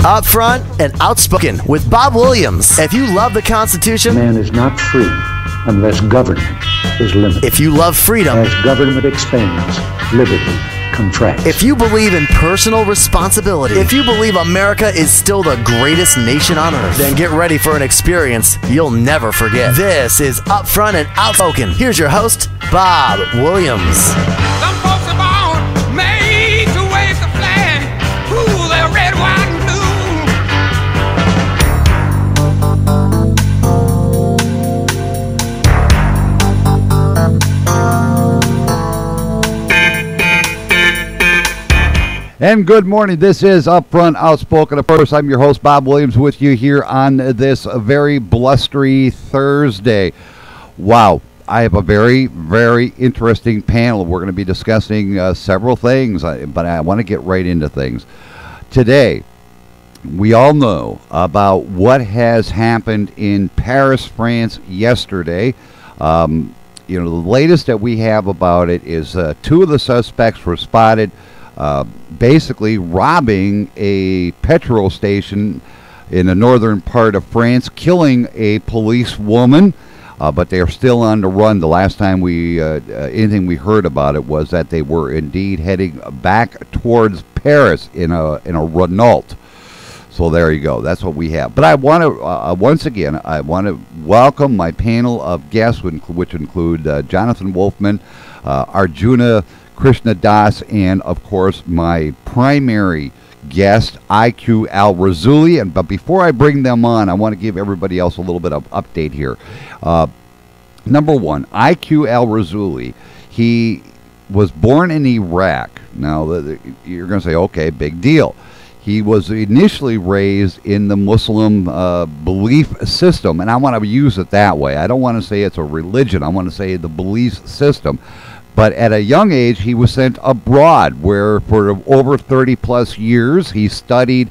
Upfront and Outspoken with Bob Williams. If you love the Constitution, man is not free unless government is limited. If you love freedom, as government expands, liberty contracts. If you believe in personal responsibility, if you believe America is still the greatest nation on earth, then get ready for an experience you'll never forget. This is Upfront and Outspoken. Here's your host, Bob Williams. Some folks are born made to wave the flag, ooh, they're red, white, and blue. And good morning. This is Upfront Outspoken. Of course, I'm your host, Bob Williams, with you here on this very blustery Thursday. Wow. I have a very, very interesting panel. We're going to be discussing several things, but I want to get right into things. Today, we all know about what has happened in Paris, France yesterday. The latest that we have about it is two of the suspects were spotted basically robbing a petrol station in the northern part of France, killing a policewoman, but they are still on the run. The last time anything we heard about it was that they were indeed heading back towards Paris in a Renault. So there you go. That's what we have. But I want to, once again, I want to welcome my panel of guests, which include Jonathan Wolfman, Arjuna, Krishna-Das, and of course my primary guest, IQ al Rassooli. But before I bring them on, I want to give everybody else a little bit of update here. Number one, IQ al Rassooli, he was born in Iraq. Now you're going to say, okay, big deal. He was initially raised in the Muslim belief system, and I want to use it that way. I don't want to say it's a religion. I want to say the belief system. But at a young age, he was sent abroad, where for over 30 plus years, he studied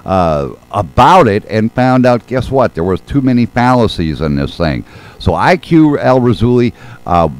about it and found out, guess what? There was too many fallacies in this thing. So IQ al Rassooli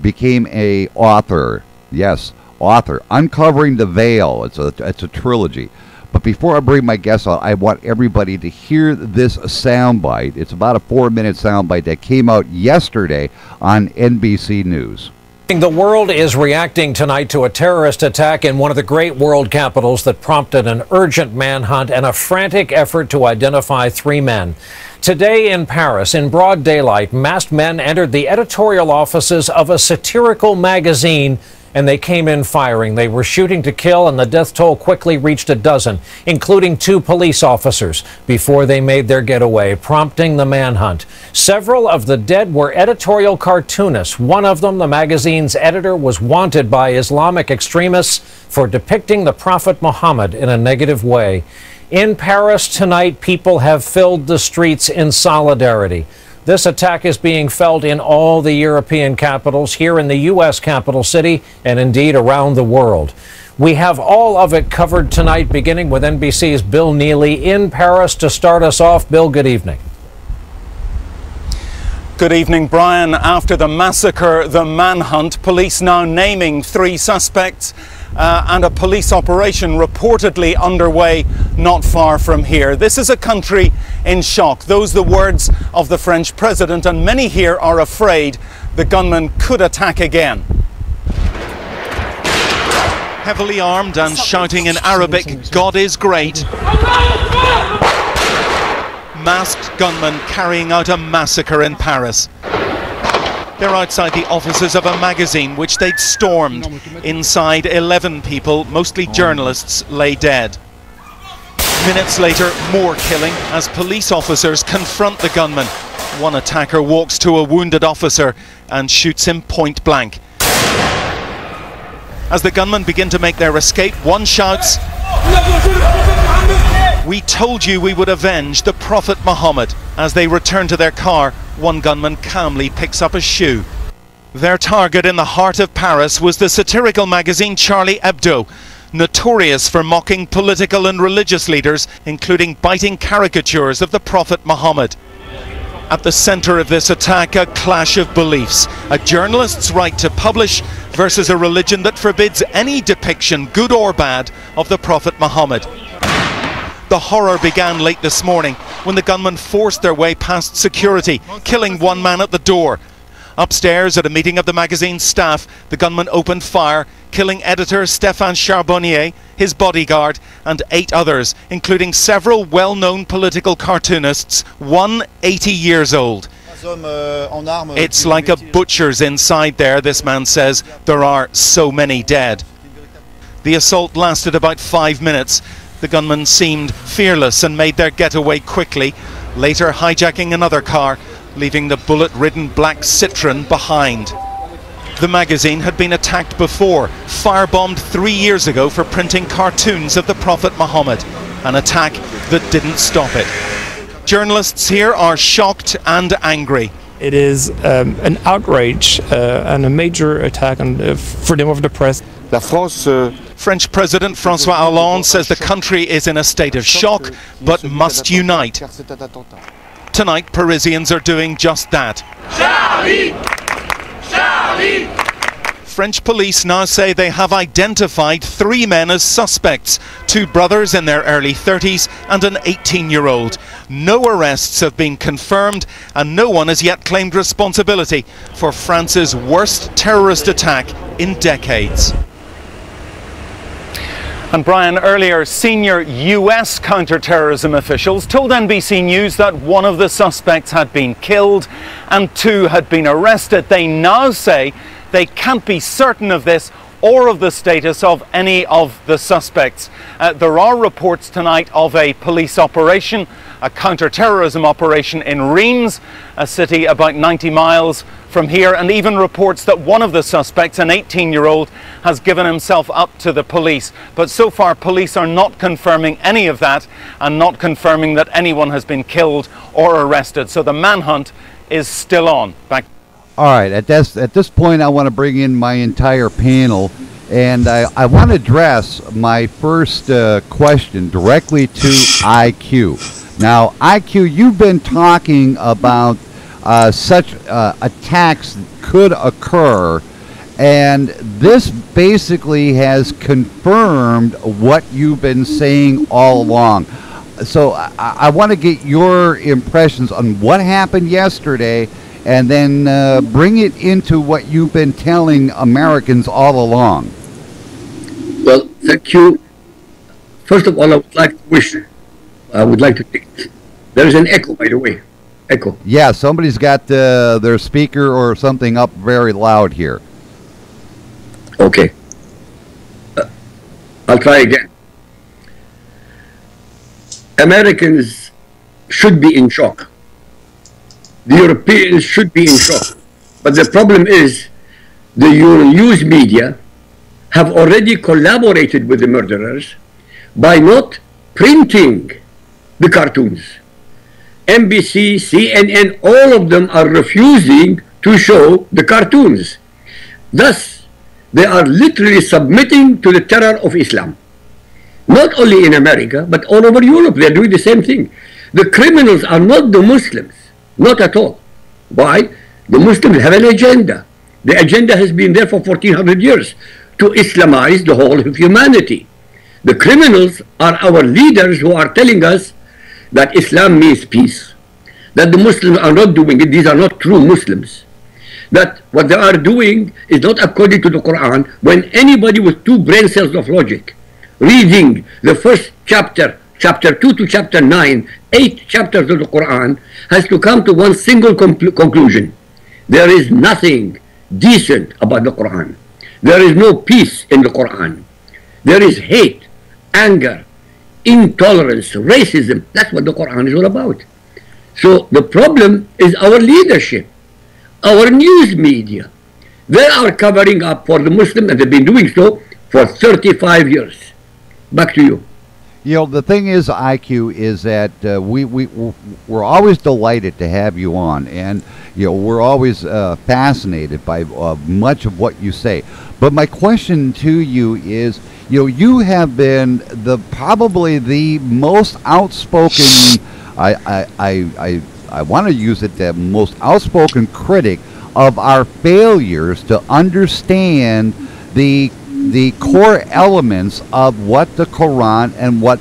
became a author. Yes, author. Uncovering the Veil. It's a trilogy. But before I bring my guests on, I want everybody to hear this soundbite. It's about a 4-minute soundbite that came out yesterday on NBC News. The world is reacting tonight to a terrorist attack in one of the great world capitals that prompted an urgent manhunt and a frantic effort to identify 3 men. Today in Paris, in broad daylight, masked men entered the editorial offices of a satirical magazine, and they came in firing. They were shooting to kill, and the death toll quickly reached a dozen, including 2 police officers, before they made their getaway, prompting the manhunt. Several of the dead were editorial cartoonists. One of them, the magazine's editor, was wanted by Islamic extremists for depicting the Prophet Muhammad in a negative way. In Paris tonight, people have filled the streets in solidarity. This attack is being felt in all the European capitals, here in the U.S. capital city, and indeed around the world. We have all of it covered tonight, beginning with NBC's Bill Neely in Paris to start us off. Bill, good evening. Good evening, Brian. After the massacre, the manhunt, police now naming 3 suspects and a police operation reportedly underway not far from here. This is a country in shock. Those are the words of the French president, and many here are afraid the gunman could attack again. Heavily armed and shouting in Arabic, "God is great." Masked gunmen carrying out a massacre in Paris. They're outside the offices of a magazine which they'd stormed. Inside, 11 people, mostly journalists, lay dead. Minutes later, more killing as police officers confront the gunman. One attacker walks to a wounded officer and shoots him point blank. As the gunmen begin to make their escape, one shouts, "We told you we would avenge the Prophet Muhammad." As they return to their car, one gunman calmly picks up a shoe. Their target in the heart of Paris was the satirical magazine Charlie Hebdo, notorious for mocking political and religious leaders, including biting caricatures of the Prophet Muhammad. At the center of this attack, a clash of beliefs. A journalist's right to publish versus a religion that forbids any depiction, good or bad, of the Prophet Muhammad. The horror began late this morning when the gunmen forced their way past security, killing one man at the door. Upstairs at a meeting of the magazine's staff, the gunmen opened fire, killing editor Stéphane Charbonnier, his bodyguard, and 8 others, including several well-known political cartoonists, one 80 years old. It's like a butcher's inside there, this man says. There are so many dead. The assault lasted about 5 minutes. The gunmen seemed fearless and made their getaway quickly, later hijacking another car, leaving the bullet-ridden black Citroën behind. The magazine had been attacked before, firebombed 3 years ago for printing cartoons of the Prophet Muhammad, an attack that didn't stop it. Journalists here are shocked and angry. It is an outrage and a major attack on freedom of the press. French President François Hollande says the country is in a state of shock, but must unite. Tonight, Parisians are doing just that. Charlie! Charlie! French police now say they have identified 3 men as suspects, 2 brothers in their early 30s and an 18-year-old. No arrests have been confirmed and no one has yet claimed responsibility for France's worst terrorist attack in decades. And Brian, earlier senior US counter-terrorism officials told NBC News that one of the suspects had been killed and 2 had been arrested. They now say they can't be certain of this or of the status of any of the suspects. There are reports tonight of a police operation, a counter-terrorism operation in Reims, a city about 90 miles from here, and even reports that one of the suspects, an 18-year-old, has given himself up to the police. But so far, police are not confirming any of that and not confirming that anyone has been killed or arrested. So the manhunt is still on. Back. All right, at this point, I want to bring in my entire panel, and I want to address my first question directly to IQ. Now, IQ, you've been talking about such attacks could occur, and this basically has confirmed what you've been saying all along. So I want to get your impressions on what happened yesterday, and then bring it into what you've been telling Americans all along. Well, thank you. First of all, I would like to take. There is an echo, by the way. Echo. Yeah, somebody's got their speaker or something up very loud here. Okay. I'll try again. Americans should be in shock. The Europeans should be in shock. But the problem is the news media have already collaborated with the murderers by not printing the cartoons. NBC, CNN, all of them are refusing to show the cartoons. Thus, they are literally submitting to the terror of Islam. Not only in America, but all over Europe, they are doing the same thing. The criminals are not the Muslims. Not at all. Why? The Muslims have an agenda. The agenda has been there for 1400 years to Islamize the whole of humanity. The criminals are our leaders who are telling us that Islam means peace, that the Muslims are not doing it, these are not true Muslims, that what they are doing is not according to the Quran. When anybody with 2 brain cells of logic reading the first chapter, chapter 2 to chapter 9, 8 chapters of the Quran, has to come to one single conclusion. There is nothing decent about the Quran. There is no peace in the Quran. There is hate, anger, intolerance, racism. That's what the Quran is all about. So the problem is our leadership, our news media. They are covering up for the Muslims, and they've been doing so for 35 years. Back to you. You know, the thing is, IQ, is that we're always delighted to have you on, and you know, we're always fascinated by much of what you say. But my question to you is, you know, you have been probably the most outspoken. I want to use it, the most outspoken critic of our failures to understand the core elements of what the Quran and what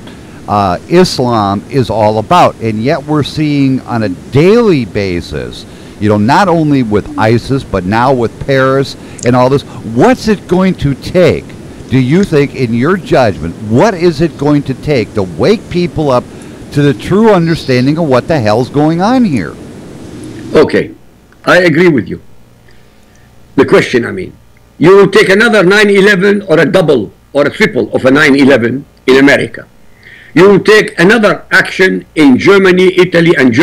Islam is all about. And yet we're seeing on a daily basis, you know, not only with ISIS, but now with Paris and all this. What's it going to take, do you think, in your judgment, what is it going to take to wake people up to the true understanding of what the hell's going on here? Okay, I agree with you. The question, I mean, you will take another 9/11 or a double or a triple of a 9/11 in America. You will take another action in Germany, Italy, and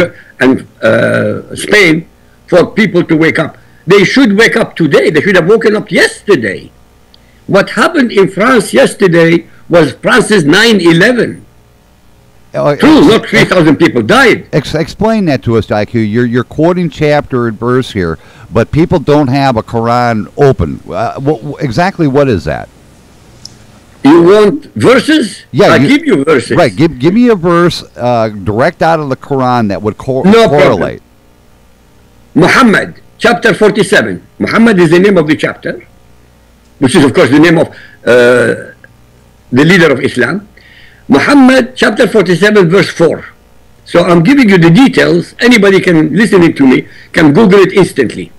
Spain for people to wake up. They should wake up today. They should have woken up yesterday. What happened in France yesterday was France's 9/11. True, not 3,000 people died. Explain that to us, IQ. You're quoting chapter and verse here, but people don't have a Quran open. Exactly what is that? You want verses? Yeah, I give you verses. Right, give me a verse direct out of the Quran that would No correlate. Muhammad, chapter 47. Muhammad is the name of the chapter, which is, of course, the name of the leader of Islam. Muhammad, chapter 47, verse 4. So I'm giving you the details. Anybody can listen to me, can Google it instantly.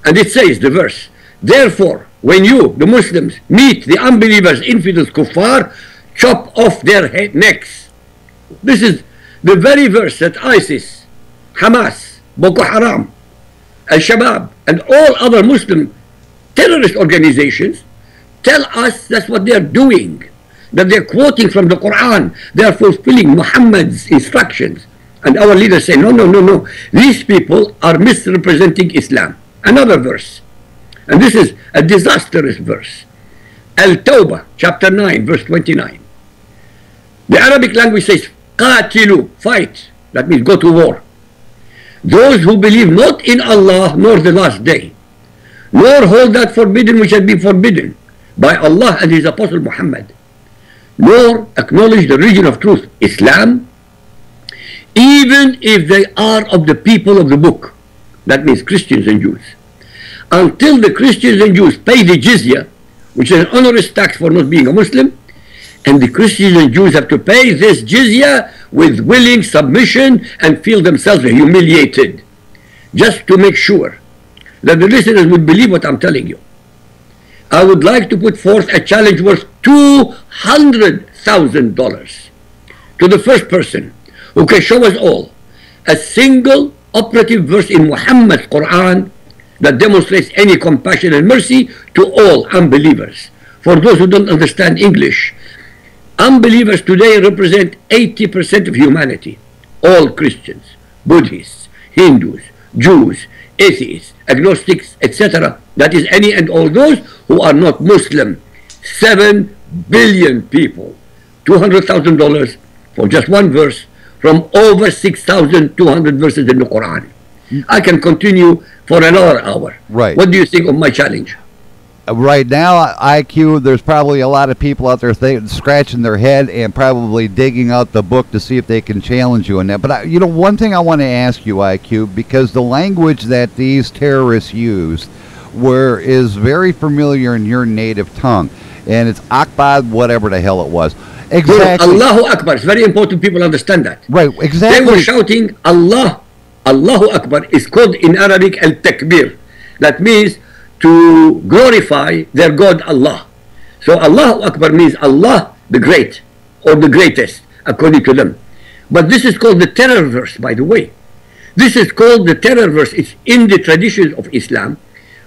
And it says, the verse, therefore, when you, the Muslims, meet the unbelievers, infidels, kuffar, chop off their necks. This is the very verse that ISIS, Hamas, Boko Haram, Al-Shabaab, and all other Muslim terrorist organizations tell us that's what they're doing. That they're quoting from the Quran. They are fulfilling Muhammad's instructions. And our leaders say, no, no, no, no. These people are misrepresenting Islam. Another verse. And this is a disastrous verse. Al-Tawbah, chapter 9, verse 29. The Arabic language says, qatilu, fight. That means go to war. Those who believe not in Allah nor the last day, nor hold that forbidden which has been forbidden by Allah and His Apostle Muhammad, nor acknowledge the religion of truth, Islam, even if they are of the people of the book. That means Christians and Jews. Until the Christians and Jews pay the jizya, which is an onerous tax for not being a Muslim, and the Christians and Jews have to pay this jizya with willing submission and feel themselves humiliated, just to make sure that the listeners would believe what I'm telling you. I would like to put forth a challenge worth $200,000 to the first person who can show us all a single operative verse in Muhammad's Quran that demonstrates any compassion and mercy to all unbelievers. For those who don't understand English, unbelievers today represent 80% of humanity. All Christians, Buddhists, Hindus, Jews, atheists, agnostics, etc. That is any and all those who are not Muslim. 7 billion people. $200,000 for just one verse from over 6,200 verses in the Quran. I can continue for another hour. Right. What do you think of my challenge? Right now, IQ, there's probably a lot of people out there scratching their head and probably digging out the book to see if they can challenge you on that. But, you know, one thing I want to ask you, IQ, because the language that these terrorists used is very familiar in your native tongue. And it's Akbar, whatever the hell it was. Exactly. Allahu Akbar. It's very important people understand that. Right, exactly. They were shouting Allah. Allahu Akbar is called in Arabic al-Takbir. That means to glorify their God Allah. So Allahu Akbar means Allah the great or the greatest according to them. But this is called the terror verse, by the way. This is called the terror verse. It's in the tradition of Islam.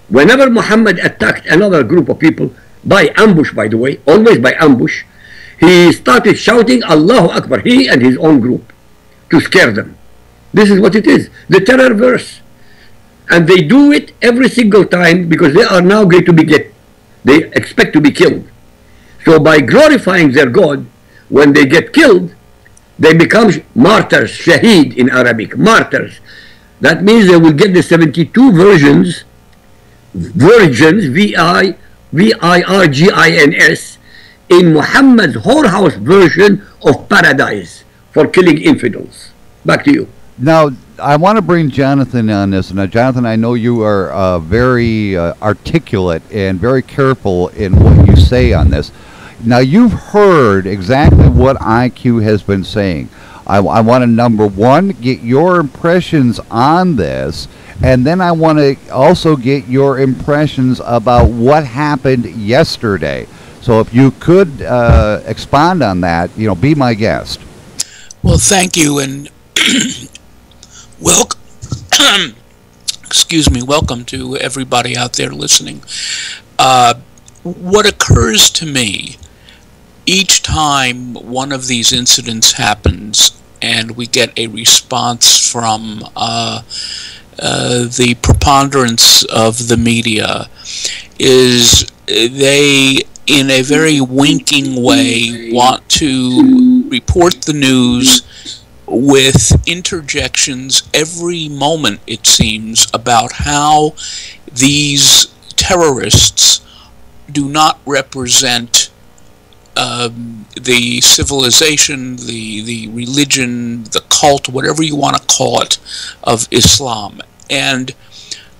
Whenever Muhammad attacked another group of people by ambush, by the way, always by ambush, he started shouting Allahu Akbar, he and his own group, to scare them. This is what it is, the terror verse. And they do it every single time because they are now going to they expect to be killed. So by glorifying their God, when they get killed, they become martyrs, shaheed in Arabic, martyrs. That means they will get the 72 virgins, V-I-R-G-I-N-S, in Muhammad's whorehouse version of paradise for killing infidels. Back to you. Now, I want to bring Jonathan on this. Now, Jonathan, I know you are very articulate and very careful in what you say on this. Now, you've heard exactly what IQ has been saying. I want to, number one, get your impressions on this, and then I want to also get your impressions about what happened yesterday. So if you could expand on that, be my guest. Well, thank you, and welcome. Excuse me. Welcome to everybody out there listening. What occurs to me each time one of these incidents happens, and we get a response from the preponderance of the media, is they, in a very winking way, want to report the news with interjections every moment, it seems, about how these terrorists do not represent the civilization, the religion, the cult, whatever you want to call it, of Islam. And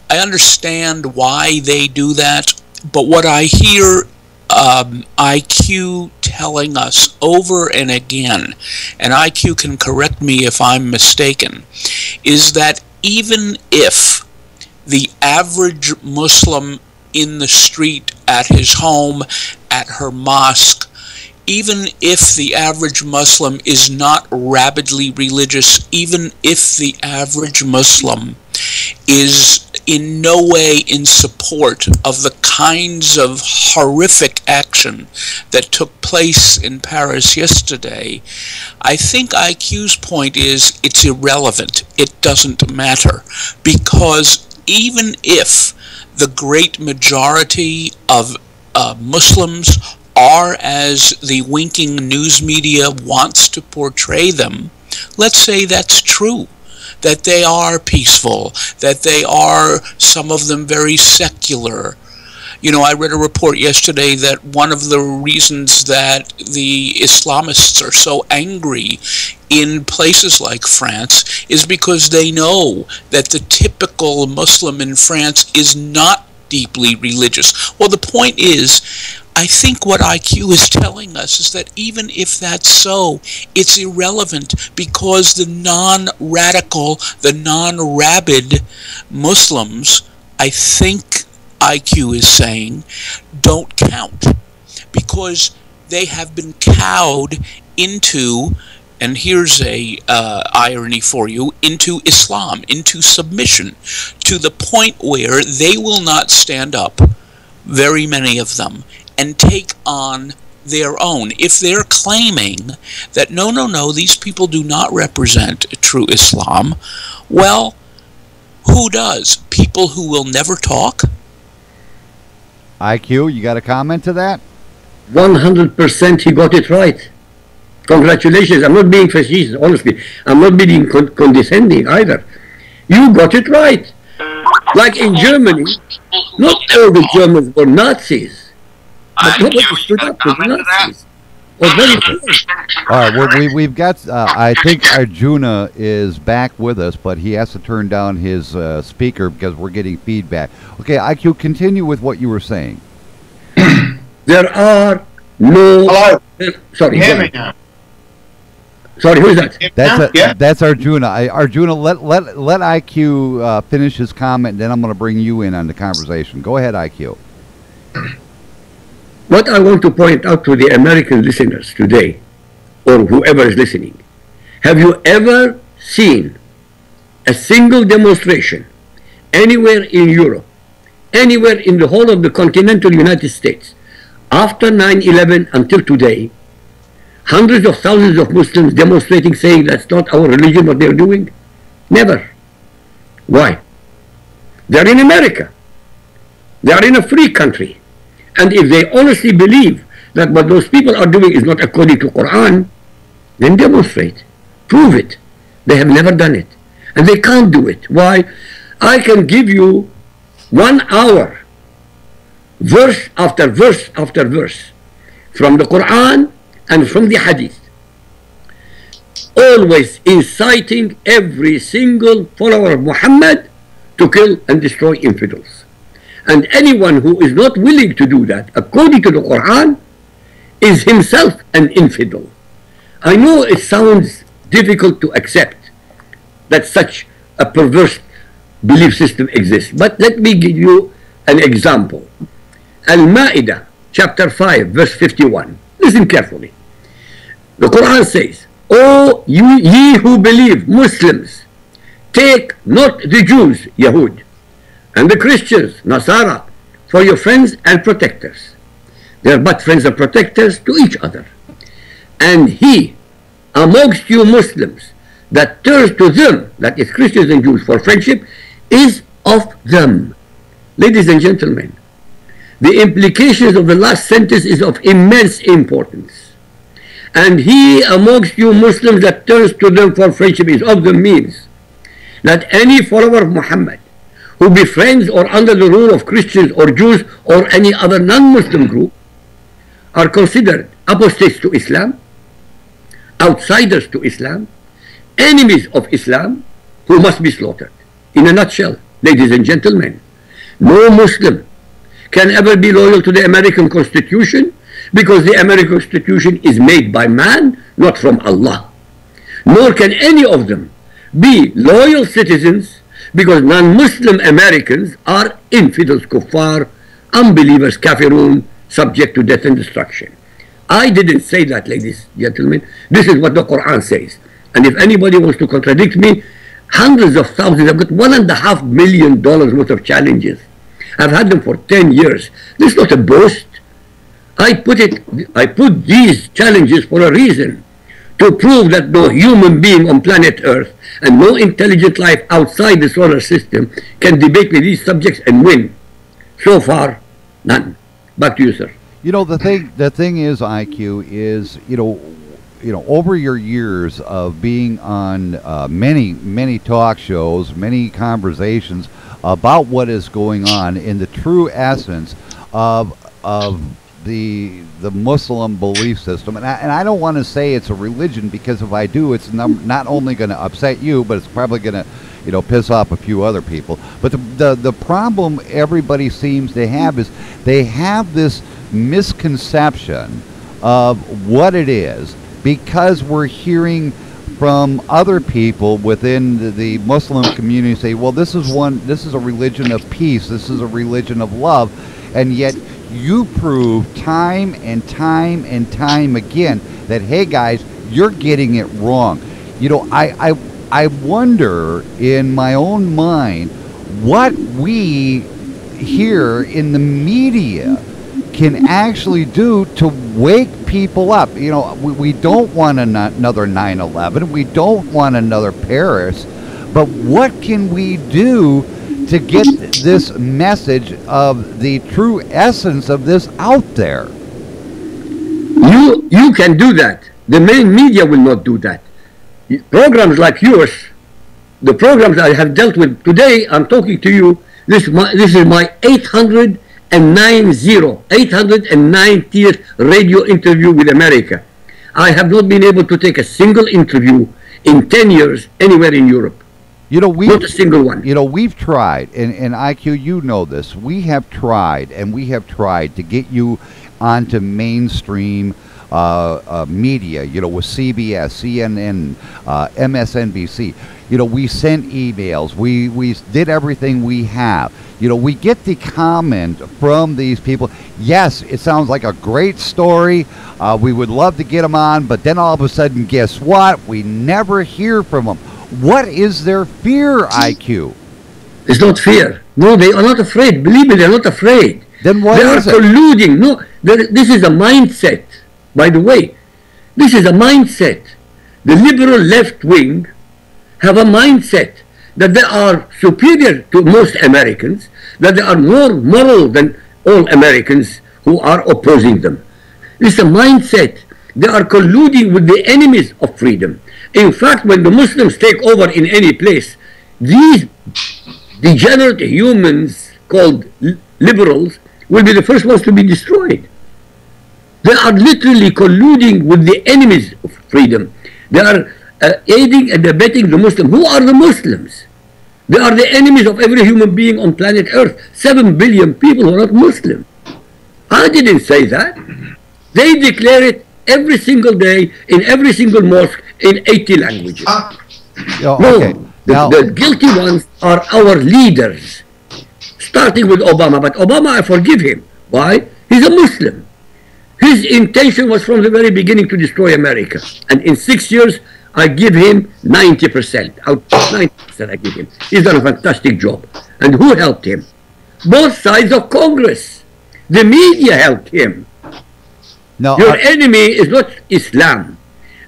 I understand why they do that, but what I hear IQ telling us over and again, and IQ can correct me if I'm mistaken, is that even if the average Muslim in the street, at his home, at her mosque, even if the average Muslim is not rabidly religious, even if the average Muslim is in no way in support of the kinds of horrific action that took place in Paris yesterday, I think IQ's point is it's irrelevant. It doesn't matter, because even if the great majority of Muslims are as the winking news media wants to portray them, let's say that's true, that they are peaceful, that they are, some of them, very secular. I read a report yesterday that one of the reasons that the Islamists are so angry in places like France is because they know that the typical Muslim in France is not deeply religious. Well, the point is, I think what IQ is telling us is that even if that's so, it's irrelevant, because the non-radical, the non-rabid Muslims, I think IQ is saying, don't count, because they have been cowed into, and here's a irony for you, into Islam, into submission, to the point where they will not stand up, very many of them, and take on their own. If they're claiming that no, these people do not represent true Islam, well, who does? People who will never talk? IQ, you got a comment to that? 100% he got it right. Congratulations. I'm not being facetious, honestly. I'm not being condescending either. You got it right. Like in Germany, not all the Germans were Nazis. But nobody stood up to the Nazis. Or very few. All right, well, we've got, I think Arjuna is back with us, but he has to turn down his speaker because we're getting feedback. Okay, IQ, continue with what you were saying. There are no... Hello? Sorry. Hear me now? Sorry, who is that? That's Arjuna. Arjuna, let IQ finish his comment, and then I'm going to bring you in on the conversation. Go ahead, IQ. What I want to point out to the American listeners today, or whoever is listening, have you ever seen a single demonstration anywhere in Europe, anywhere in the whole of the continental United States, after 9/11 until today, hundreds of thousands of Muslims demonstrating, saying that's not our religion, what they're doing? Never. Why? They're in America. They are in a free country. And if they honestly believe that what those people are doing is not according to Quran, then demonstrate. Prove it. They have never done it. And they can't do it. Why? I can give you 1 hour, verse after verse after verse, from the Quran and from the Hadith, always inciting every single follower of Muhammad to kill and destroy infidels. And anyone who is not willing to do that according to the Quran is himself an infidel. I know it sounds difficult to accept that such a perverse belief system exists, but let me give you an example. Al-Ma'idah, chapter 5, verse 51. Listen carefully. The Quran says, "O ye who believe, Muslims, take not the Jews, Yahud, and the Christians, Nasara, for your friends and protectors. They are but friends and protectors to each other. And he amongst you Muslims that turns to them, that is Christians and Jews, for friendship, is of them." Ladies and gentlemen, the implications of the last sentence is of immense importance. And he amongst you Muslims that turns to them for friendship is of them means that any follower of Muhammad who befriends or under the rule of Christians or Jews or any other non-Muslim group are considered apostates to Islam, outsiders to Islam, enemies of Islam, who must be slaughtered. In a nutshell, ladies and gentlemen, no Muslim can ever be loyal to the American Constitution, because the American Constitution is made by man, not from Allah. Nor can any of them be loyal citizens, because non-Muslim Americans are infidels, kuffar, unbelievers, kafirun, subject to death and destruction. I didn't say that, ladies and gentlemen. This is what the Quran says. And if anybody wants to contradict me, hundreds of thousands, I've got $1.5 million worth of challenges. I've had them for 10 years. This is not a boast. I put these challenges for a reason, to prove that no human being on planet Earth and no intelligent life outside the solar system can debate with these subjects and win. So far, none. Back to you, sir. You know, the thing is, IQ, is, you know, over your years of being on many talk shows, many conversations about what is going on in the true essence of the Muslim belief system, and I don't want to say it's a religion, because if I do, it's not only going to upset you, but it's probably going to, you know, piss off a few other people. But the problem everybody seems to have is they have this misconception of what it is, because we're hearing from other people within the Muslim community say, well, this is a religion of peace, this is a religion of love, and yet you prove time and time and time again that, hey guys, you're getting it wrong. You know, I wonder in my own mind what we here in the media can actually do to wake people up. You know, we don't want another 9/11. We don't want another Paris. But what can we do to get this message of the true essence of this out there? You can do that. The main media will not do that. Programs like yours, the programs I have dealt with today, I'm talking to you, this is my 890th radio interview with America. I have not been able to take a single interview in 10 years anywhere in Europe. You know, not a single one. You know, we've tried, and IQ, you know this. We have tried, and we have tried to get you onto mainstream media. You know, with CBS, CNN, MSNBC. You know, we sent emails. We did everything we have. You know, we get the comment from these people. Yes, it sounds like a great story. We would love to get them on, but then all of a sudden, guess what? We never hear from them. What is their fear, IQ? It's not fear. No, they are not afraid. Believe me, they're not afraid. Then what is it? They are colluding. No, this is a mindset. By the way, this is a mindset. The liberal left wing have a mindset that they are superior to most Americans, that they are more moral than all Americans who are opposing them. It's a mindset. They are colluding with the enemies of freedom. In fact, when the Muslims take over in any place, these degenerate humans called liberals will be the first ones to be destroyed. They are literally colluding with the enemies of freedom. They are aiding and abetting the Muslims. Who are the Muslims? They are the enemies of every human being on planet Earth. 7 billion people who are not Muslim. I didn't say that. They declare it every single day in every single mosque in 80 languages. Okay. Now, The guilty ones are our leaders, starting with Obama. But Obama, I forgive him. Why? He's a Muslim. His intention was from the very beginning to destroy America. And in 6 years, I give him 90%. Out of 90% I give him. He's done a fantastic job. And who helped him? Both sides of Congress. The media helped him. no, Your enemy is not Islam.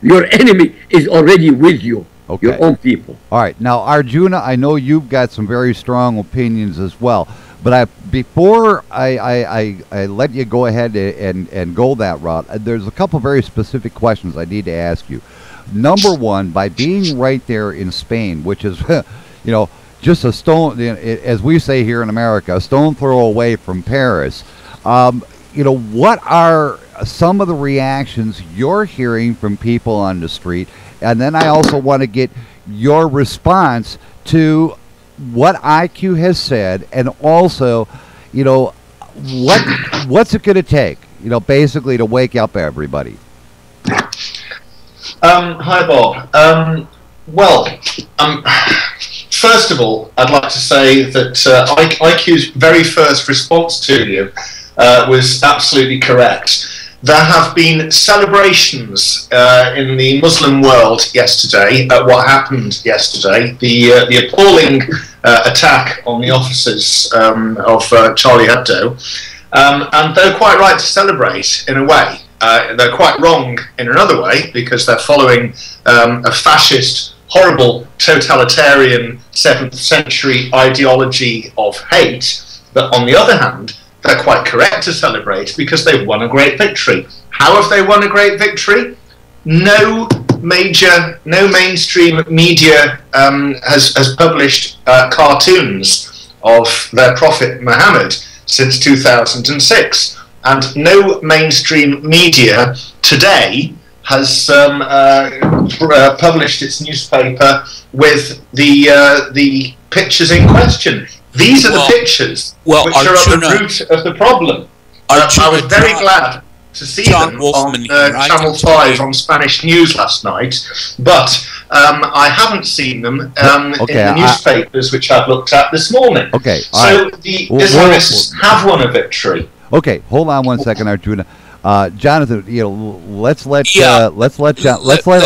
Your enemy is already with you. Okay. Your own people. all right. Now, Arjuna, I know you've got some very strong opinions as well. But before I let you go ahead and go that route, there's a couple very specific questions I need to ask you. Number one, by being right there in Spain, which is, you know, just a stone, as we say here in America, a stone throw away from Paris. You know, what are some of the reactions you're hearing from people on the street? And then I also want to get your response to what IQ has said, and also, you know, what's it going to take, you know, basically to wake up everybody? Hi, Bob. First of all, I'd like to say that IQ's very first response to you was absolutely correct. There have been celebrations in the Muslim world yesterday at what happened yesterday, the appalling attack on the officers of Charlie Hebdo, and they're quite right to celebrate in a way. They're quite wrong in another way, because they're following a fascist, horrible, totalitarian 7th century ideology of hate. But on the other hand, they're quite correct to celebrate because they've won a great victory. How have they won a great victory? No mainstream media has published cartoons of their prophet Muhammad since 2006. And no mainstream media today has published its newspaper with the pictures in question. These are the pictures which are at the root of the problem. I was very glad to see them Wolfman on Channel 5 on Spanish News last night, but I haven't seen them in the newspapers which I've looked at this morning. Okay, so the Islamists have won a victory. Okay, hold on one second, Arjuna. Jonathan, you know, let's let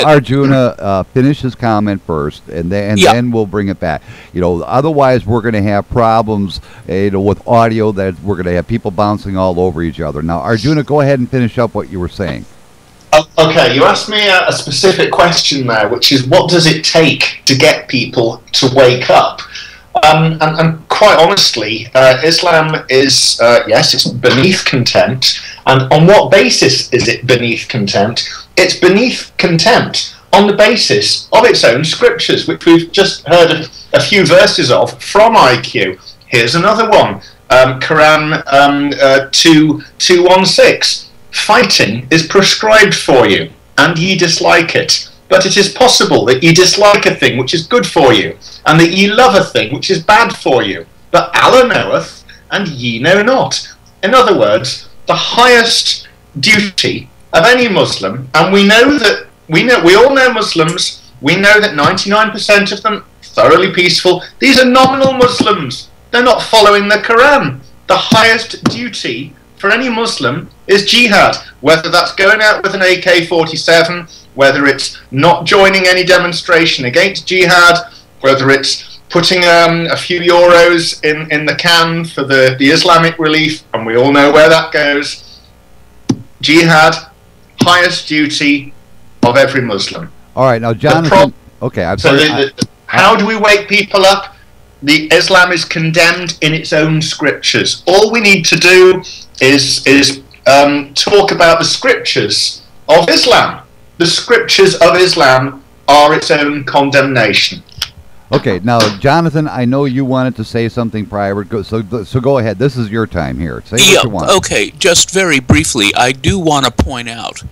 Arjuna finish his comment first, and then we'll bring it back. You know, otherwise we're going to have problems, you know, with audio, that we're going to have people bouncing all over each other. Now, Arjuna, go ahead and finish up what you were saying. Okay, you asked me a specific question there, which is what does it take to get people to wake up? And quite honestly, Islam is, yes, it's beneath contempt. And on what basis is it beneath contempt? It's beneath contempt on the basis of its own scriptures, which we've just heard a few verses of from IQ. Here's another one, Quran 2:16. Fighting is prescribed for you, and ye dislike it. But it is possible that ye dislike a thing which is good for you, and that ye love a thing which is bad for you. But Allah knoweth, and ye know not. In other words, the highest duty of any Muslim, and we all know Muslims, we know that 99% of them thoroughly peaceful. These are nominal Muslims. They're not following the Quran. The highest duty for any Muslim is jihad, whether that's going out with an AK-47, whether it's not joining any demonstration against jihad, whether it's putting a few euros in the can for the Islamic relief, and we all know where that goes. Jihad, highest duty of every Muslim. All right, now, Jonathan. Okay, I'm sorry. How do we wake people up? The Islam is condemned in its own scriptures. All we need to do is talk about the scriptures of Islam. The scriptures of Islam are its own condemnation. Okay, now, Jonathan, I know you wanted to say something prior, so go ahead. This is your time here. Say what you want. Okay, just very briefly, I do want to point out,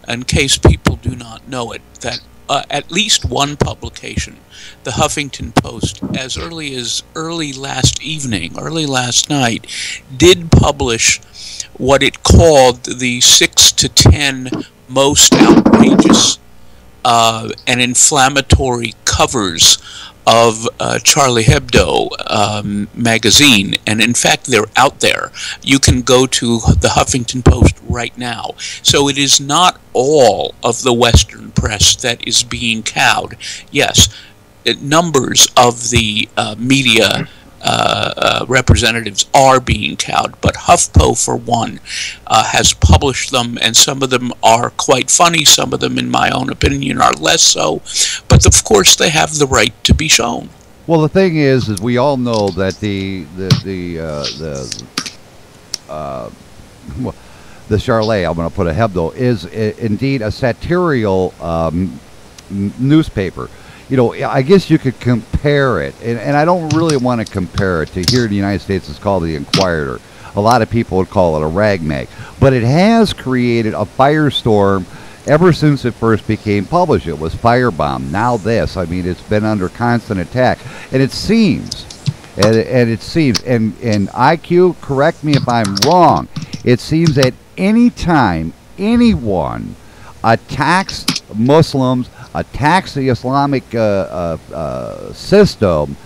in case people do not know it, that at least one publication, the Huffington Post, as early last night, did publish what it called the 6 to 10 most outrageous and inflammatory covers of Charlie Hebdo magazine, and in fact they're out there. You can go to the Huffington Post right now. So it is not all of the Western press that is being cowed. Yes, numbers of the media representatives are being cowed, but HuffPo, for one, has published them, and some of them are quite funny. Some of them, in my own opinion, are less so. But of course, they have the right to be shown. Well, the thing is we all know that the Charlie, I'm going to put a Hebdo, is indeed a satirical newspaper. You know, I guess you could compare it, and I don't really want to compare it to here in the United States. It's called the Inquirer. A lot of people would call it a rag mag, but it has created a firestorm ever since it first became published. It was Firebomb, now this. I mean, it's been under constant attack, and it seems, and IQ, correct me if I'm wrong, it seems that any time anyone attacks Muslims, attacks the Islamic system,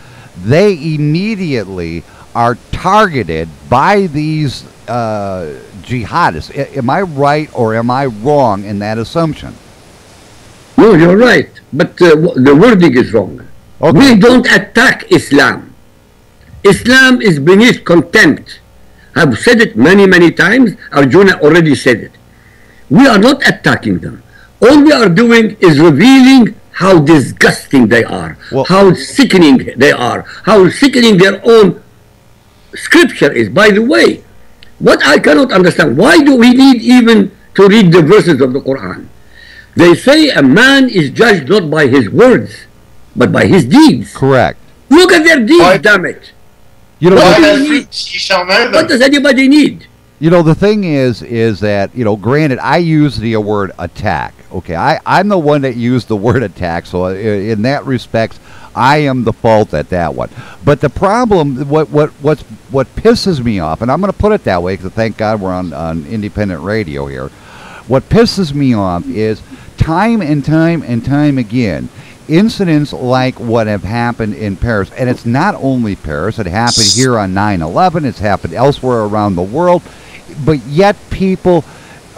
they immediately are targeted by these jihadists. Am I right or am I wrong in that assumption? No, you're right, but the wording is wrong. Okay. We don't attack Islam. Islam is beneath contempt. I've said it many, many times. Arjuna already said it. We are not attacking them. All we are doing is revealing how disgusting they are, how sickening they are, how sickening their own scripture is. By the way, what I cannot understand, why do we need even to read the verses of the Quran? They say a man is judged not by his words, but by his deeds. Correct. Look at their deeds, damn it. You know, you shall know them. What does anybody need? You know, the thing is that, you know, granted, I use the word attack. Okay, I'm the one that used the word attack, so in that respect, I am the fault at that one. But the problem, what pisses me off, and I'm going to put it that way because thank God we're on independent radio here. What pisses me off is time and time and time again, incidents like what have happened in Paris, and it's not only Paris, it happened here on 9/11, it's happened elsewhere around the world, but yet people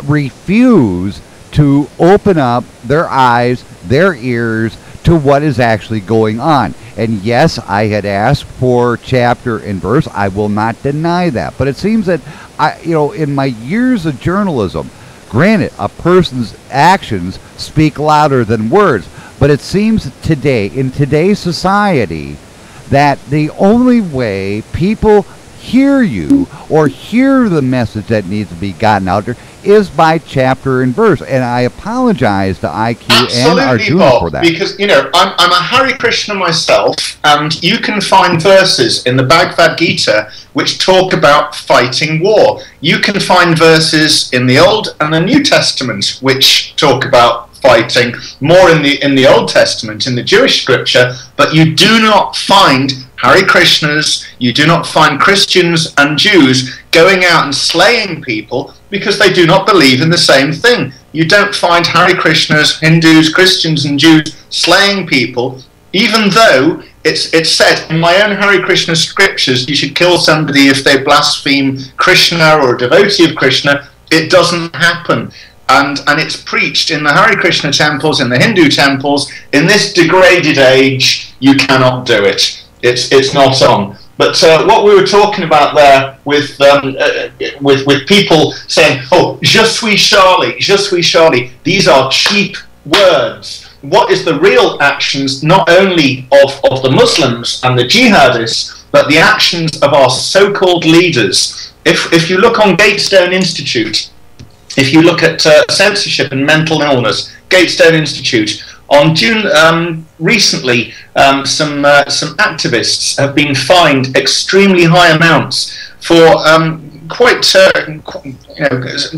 refuse to open up their eyes, their ears to what is actually going on. And yes, I had asked for chapter and verse. I will not deny that. But it seems that in my years of journalism, granted, a person's actions speak louder than words. But it seems today, in today's society, that the only way people hear you or hear the message that needs to be gotten out there is by chapter and verse. And I apologize to IQ and Arjuna for that. Because, you know, I'm a Hare Krishna myself, and you can find verses in the Bhagavad Gita which talk about fighting war. You can find verses in the Old and the New Testament which talk about fighting, more in the Old Testament, in the Jewish scripture, but you do not find Hare Krishnas, you do not find Christians and Jews going out and slaying people because they do not believe in the same thing. You don't find Hare Krishnas, Hindus, Christians and Jews slaying people, even though it's said in my own Hare Krishna scriptures you should kill somebody if they blaspheme Krishna or a devotee of Krishna. It doesn't happen. And it's preached in the Hare Krishna temples, in the Hindu temples. In this degraded age, you cannot do it. It's not on. But what we were talking about there with people saying, "Oh, je suis Charlie, je suis Charlie," these are cheap words. What is the real actions, not only of the Muslims and the jihadists, but the actions of our so-called leaders? If you look on Gatestone Institute, if you look at censorship and mental illness, Gatestone Institute, on June recently, some activists have been fined extremely high amounts for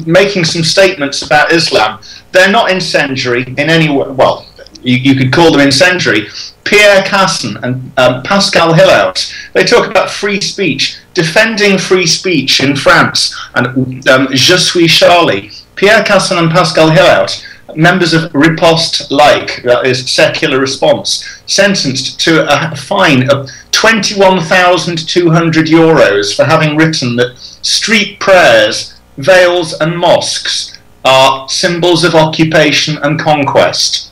making some statements about Islam. They're not incendiary in any way. Well, you could call them incendiary. Pierre Casson and Pascal Hillaut, they talk about free speech. defending free speech in France, and Je suis Charlie, Pierre Casson and Pascal Hillaut, members of Riposte Like, that is Secular Response, sentenced to a fine of €21,200 for having written that street prayers, veils and mosques are symbols of occupation and conquest.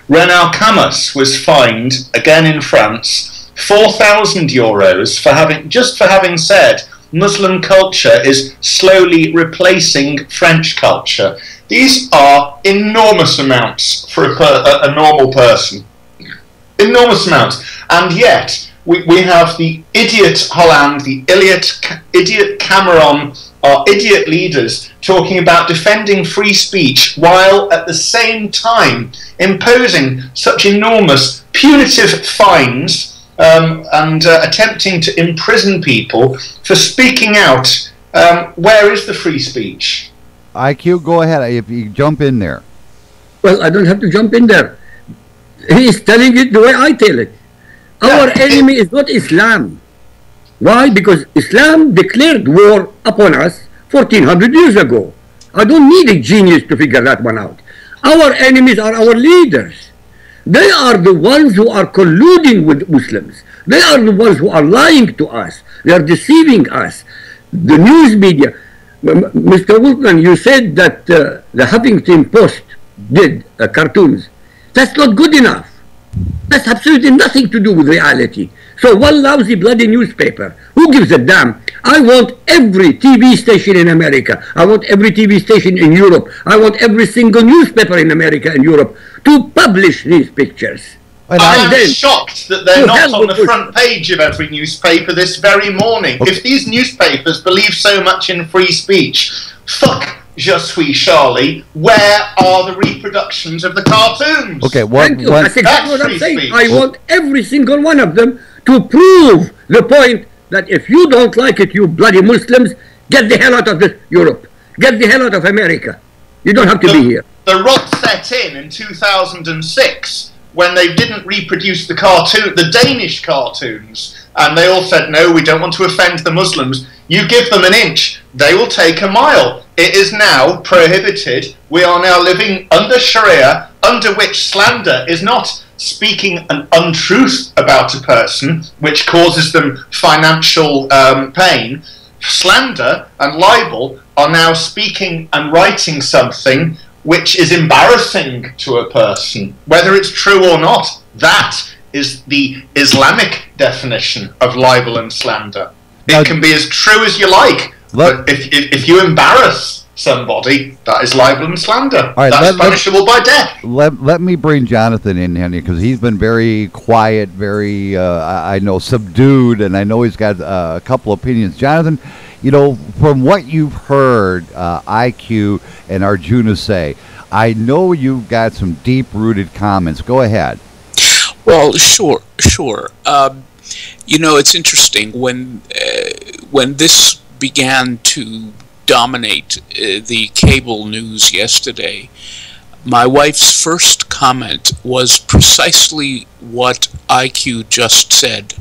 Renard Camus was fined, again in France, €4,000 for having said Muslim culture is slowly replacing French culture. These are enormous amounts for a normal person. Enormous amounts. And yet, we have the idiot Hollande, the idiot Cameron, our idiot leaders talking about defending free speech while at the same time imposing such enormous punitive fines and attempting to imprison people for speaking out. Where is the free speech? IQ, go ahead. If you jump in there. Well, I don't have to jump in there. He is telling it the way I tell it. Our enemy is not Islam. Why? Because Islam declared war upon us 1400 years ago. I don't need a genius to figure that one out. Our enemies are our leaders. They are the ones who are colluding with Muslims. They are the ones who are lying to us. They are deceiving us. The news media. Mr. Wolfman, you said that the Huffington Post did cartoons. That's not good enough. That's absolutely nothing to do with reality. So one lousy bloody newspaper, who gives a damn? I want every TV station in America. I want every TV station in Europe. I want every single newspaper in America and Europe to publish these pictures. I'm shocked that they're not on the front page of every newspaper this very morning. Okay. If these newspapers believe so much in free speech, fuck Je suis Charlie, where are the reproductions of the cartoons? Okay, Thank you. That's exactly what I'm saying. I want every single one of them to prove the point that if you don't like it, you bloody Muslims, get the hell out of Europe. Get the hell out of America. You don't have to be here. The rot set in 2006 when they didn't reproduce the Danish cartoons, and they all said, no, we don't want to offend the Muslims. You give them an inch, they will take a mile. It is now prohibited. We are now living under Sharia, under which slander is not speaking an untruth about a person, which causes them financial pain. Slander and libel are now speaking and writing something which is embarrassing to a person, whether it's true or not. That is the Islamic definition of libel and slander. It can be as true as you like, but if you embarrass somebody, that is libel and slander. Right, that's punishable by death. Let me bring Jonathan in, Henry, because he's been very quiet, very, I know, subdued, and I know he's got a couple opinions. Jonathan, you know, from what you've heard IQ and Arjuna say, I know you've got some deep-rooted comments. Go ahead. Well, sure. You know, it's interesting when this began to dominate the cable news yesterday. My wife's first comment was precisely what IQ just said,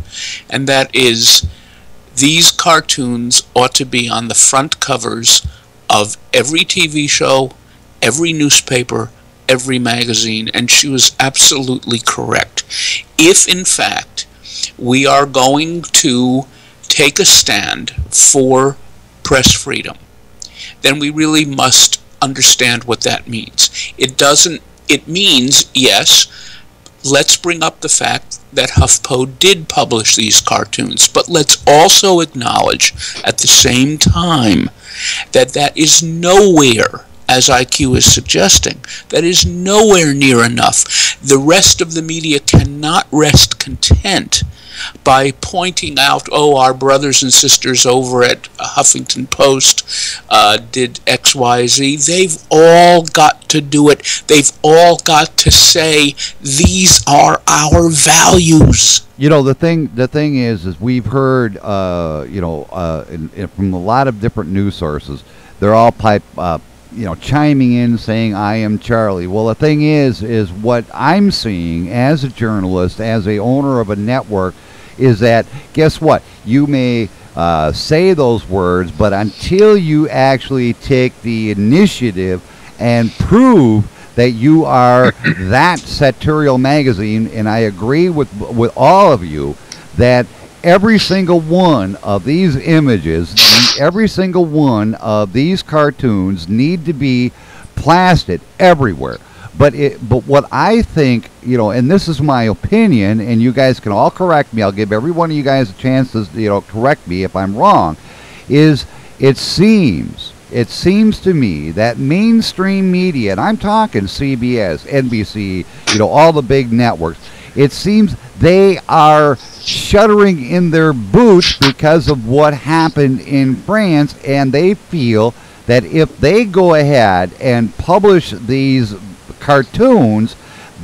and that is, these cartoons ought to be on the front covers of every TV show, every newspaper, every magazine, and she was absolutely correct. If, in fact, we are going to take a stand for press freedom, then we really must understand what that means. It means, yes, let's bring up the fact that HuffPo did publish these cartoons, but let's also acknowledge at the same time that that is nowhere, as IQ is suggesting, that is nowhere near enough. The rest of the media cannot rest content by pointing out, oh, our brothers and sisters over at Huffington Post did X, Y, Z. They've all got to do it. They've all got to say, these are our values. You know, the thing is we've heard, from a lot of different news sources, they're all chiming in saying, I am Charlie. Well, the thing is what I'm seeing as a journalist, as a owner of a network, is that, guess what? You may say those words, but until you actually take the initiative and prove that you are that satirical magazine, and I agree with all of you that every single one of these images, every single one of these cartoons need to be plastered everywhere. But what I think, you know, and this is my opinion, and you guys can all correct me. I'll give every one of you guys a chance to, you know, correct me if I'm wrong. Is it seems to me that mainstream media, and I'm talking CBS, NBC, you know, all the big networks, it seems they are shuddering in their boots because of what happened in France, and they feel that if they go ahead and publish these cartoons,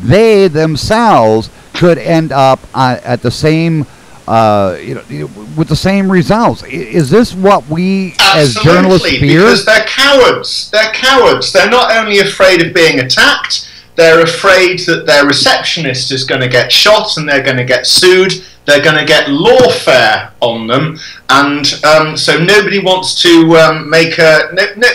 they themselves could end up at the same, with the same results. Is this what we as journalists fear? Because they're cowards. They're cowards. They're not only afraid of being attacked, they're afraid that their receptionist is going to get shot and they're going to get sued. They're going to get lawfare on them, and so nobody wants to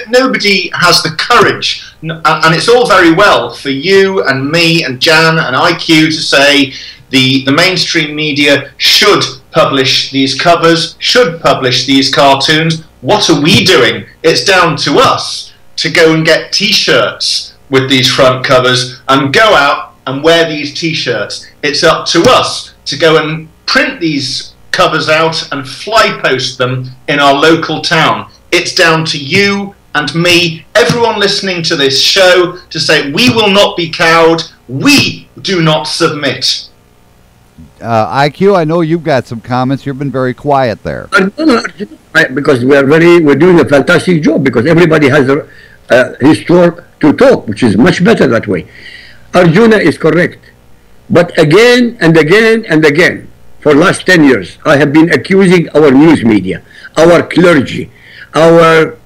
nobody has the courage, and it's all very well for you and me and Jan and IQ to say the mainstream media should publish these covers, should publish these cartoons. What are we doing? It's down to us to go and get T-shirts with these front covers and go out and wear these T-shirts. It's up to us to go and print these covers out and fly post them in our local town. It's down to you and me, everyone listening to this show, to say we will not be cowed, we do not submit. IQ, I know you've got some comments. You've been very quiet there. Because we're doing a fantastic job, because everybody has his turn to talk, which is much better that way. Arjuna is correct. But again and again and again, for the last 10 years, I have been accusing our news media, our clergy, our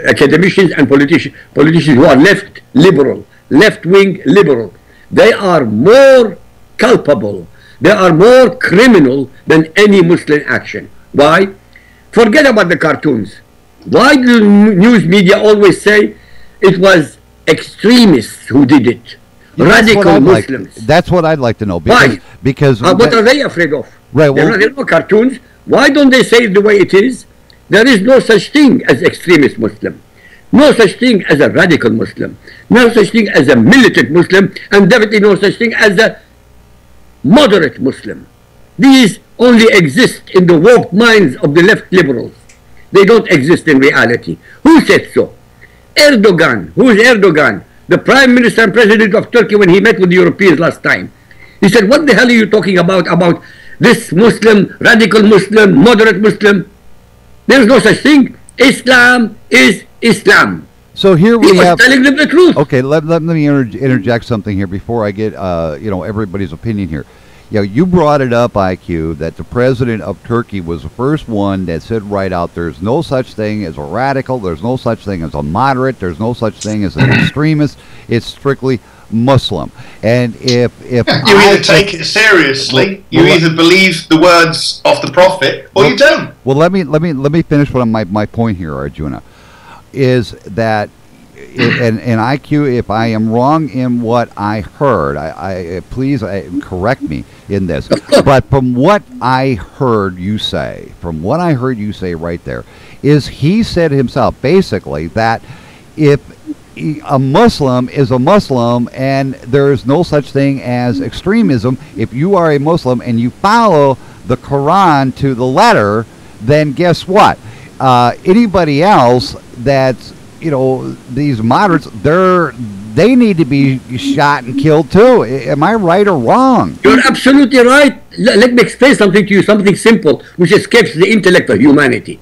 academicians and politicians who are left-wing liberal. They are more culpable, they are more criminal than any Muslim action. Why? Forget about the cartoons. Why do news media always say it was extremists who did it? Radical Muslims. That's what I'd like to know. Because, why? Because what are they afraid of? Right. Well, there are no cartoons. Why don't they say it the way it is? There is no such thing as extremist Muslim. No such thing as a radical Muslim. No such thing as a militant Muslim. And definitely no such thing as a moderate Muslim. These only exist in the warped minds of the left liberals. They don't exist in reality. Who said so? Erdogan. Who is Erdogan? The Prime Minister and President of Turkey, when he met with the Europeans last time. He said, what the hell are you talking about this Muslim, radical Muslim, moderate Muslim? There is no such thing. Islam is Islam. So here we have telling them the truth. Okay, let me interject something here before I get everybody's opinion here. You brought it up, IQ, that the president of Turkey was the first one that said right out, there's no such thing as a radical, there's no such thing as a moderate, there's no such thing as an extremist. It's strictly Muslim. And if you either take it seriously, you either believe the words of the prophet, or you don't. Well, let me finish what my point here, Arjuna, is that. And IQ, if I am wrong in what I heard, please correct me in this. But from what I heard you say right there, is he said himself basically that if a Muslim is a Muslim and there is no such thing as extremism, if you are a Muslim and you follow the Quran to the letter, then guess what? Anybody else that's these moderates, they need to be shot and killed too. Am I right or wrong? You're absolutely right. Let me explain something to you, something simple, which escapes the intellect of humanity.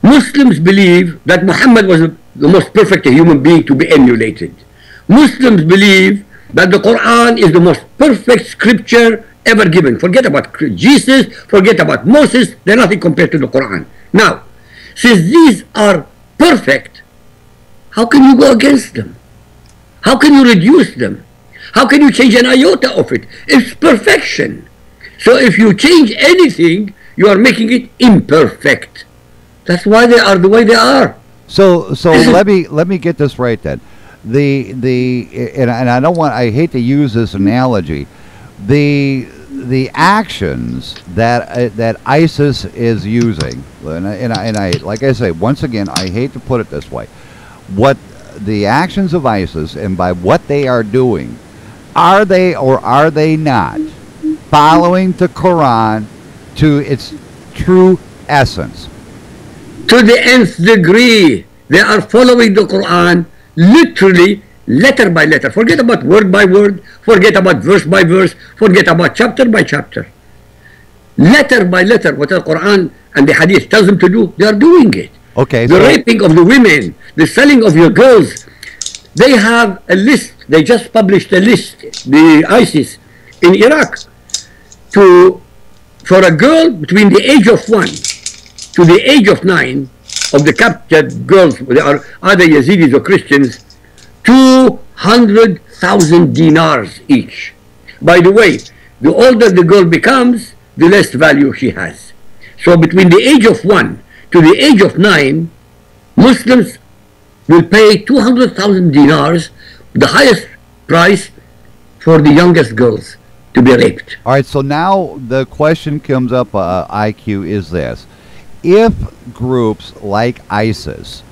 Muslims believe that Muhammad was the most perfect human being to be emulated. Muslims believe that the Quran is the most perfect scripture ever given. Forget about Jesus, forget about Moses, they're nothing compared to the Quran. Now, since these are perfect, how can you go against them? How can you reduce them? How can you change an iota of it? It's perfection. So if you change anything, You are making it imperfect. That's why they are the way they are. So let me get this right then. And I don't want, I hate to use this analogy. The actions that ISIS is using, and I like I say once again, I hate to put it this way, what the actions of ISIS and by what they are doing, are they or are they not following the Quran to its true essence? To the nth degree, they are following the Quran literally, letter by letter. Forget about word by word, forget about verse by verse, forget about chapter by chapter. Letter by letter, what the Quran and the Hadith tells them to do, they are doing it. Okay. The raping of the women, the selling of your girls, they have a list. They just published a list, the ISIS in Iraq, for a girl between the age of 1 to the age of 9 of the captured girls, they are either Yazidis or Christians, 200,000 dinars each. By the way, the older the girl becomes, the less value she has. So between the age of 1 to the age of 9, Muslims will pay 200,000 dinars, the highest price for the youngest girls to be raped. All right, so now the question comes up, IQ, is this. If groups like ISIS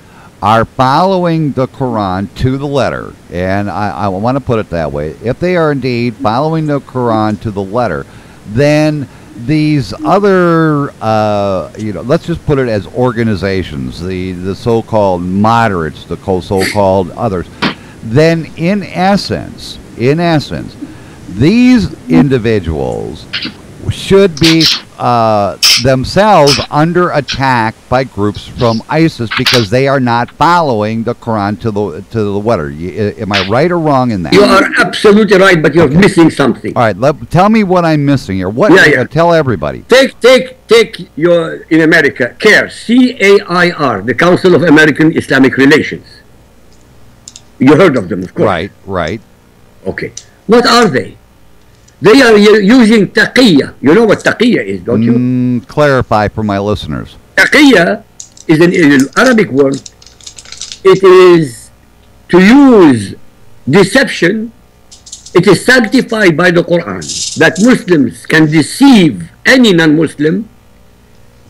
are following the Quran to the letter, and I want to put it that way, if they are indeed following the Quran to the letter, then these other, let's just put it as organizations, the so-called moderates, the so-called others, then in essence, these individuals should be themselves under attack by groups from ISIS because they are not following the Quran to the letter. Am I right or wrong in that? You are absolutely right, but you're missing something. All right, tell me what I'm missing here. What? Yeah. Tell everybody. Take your, in America, CAIR, C-A-I-R, the Council of American Islamic Relations. You heard of them, of course. Right. Okay. What are they? They are using taqiyya. You know what taqiyya is, don't you? Clarify for my listeners. Taqiyya is an Arabic word. It is to use deception. It is sanctified by the Quran that Muslims can deceive any non-Muslim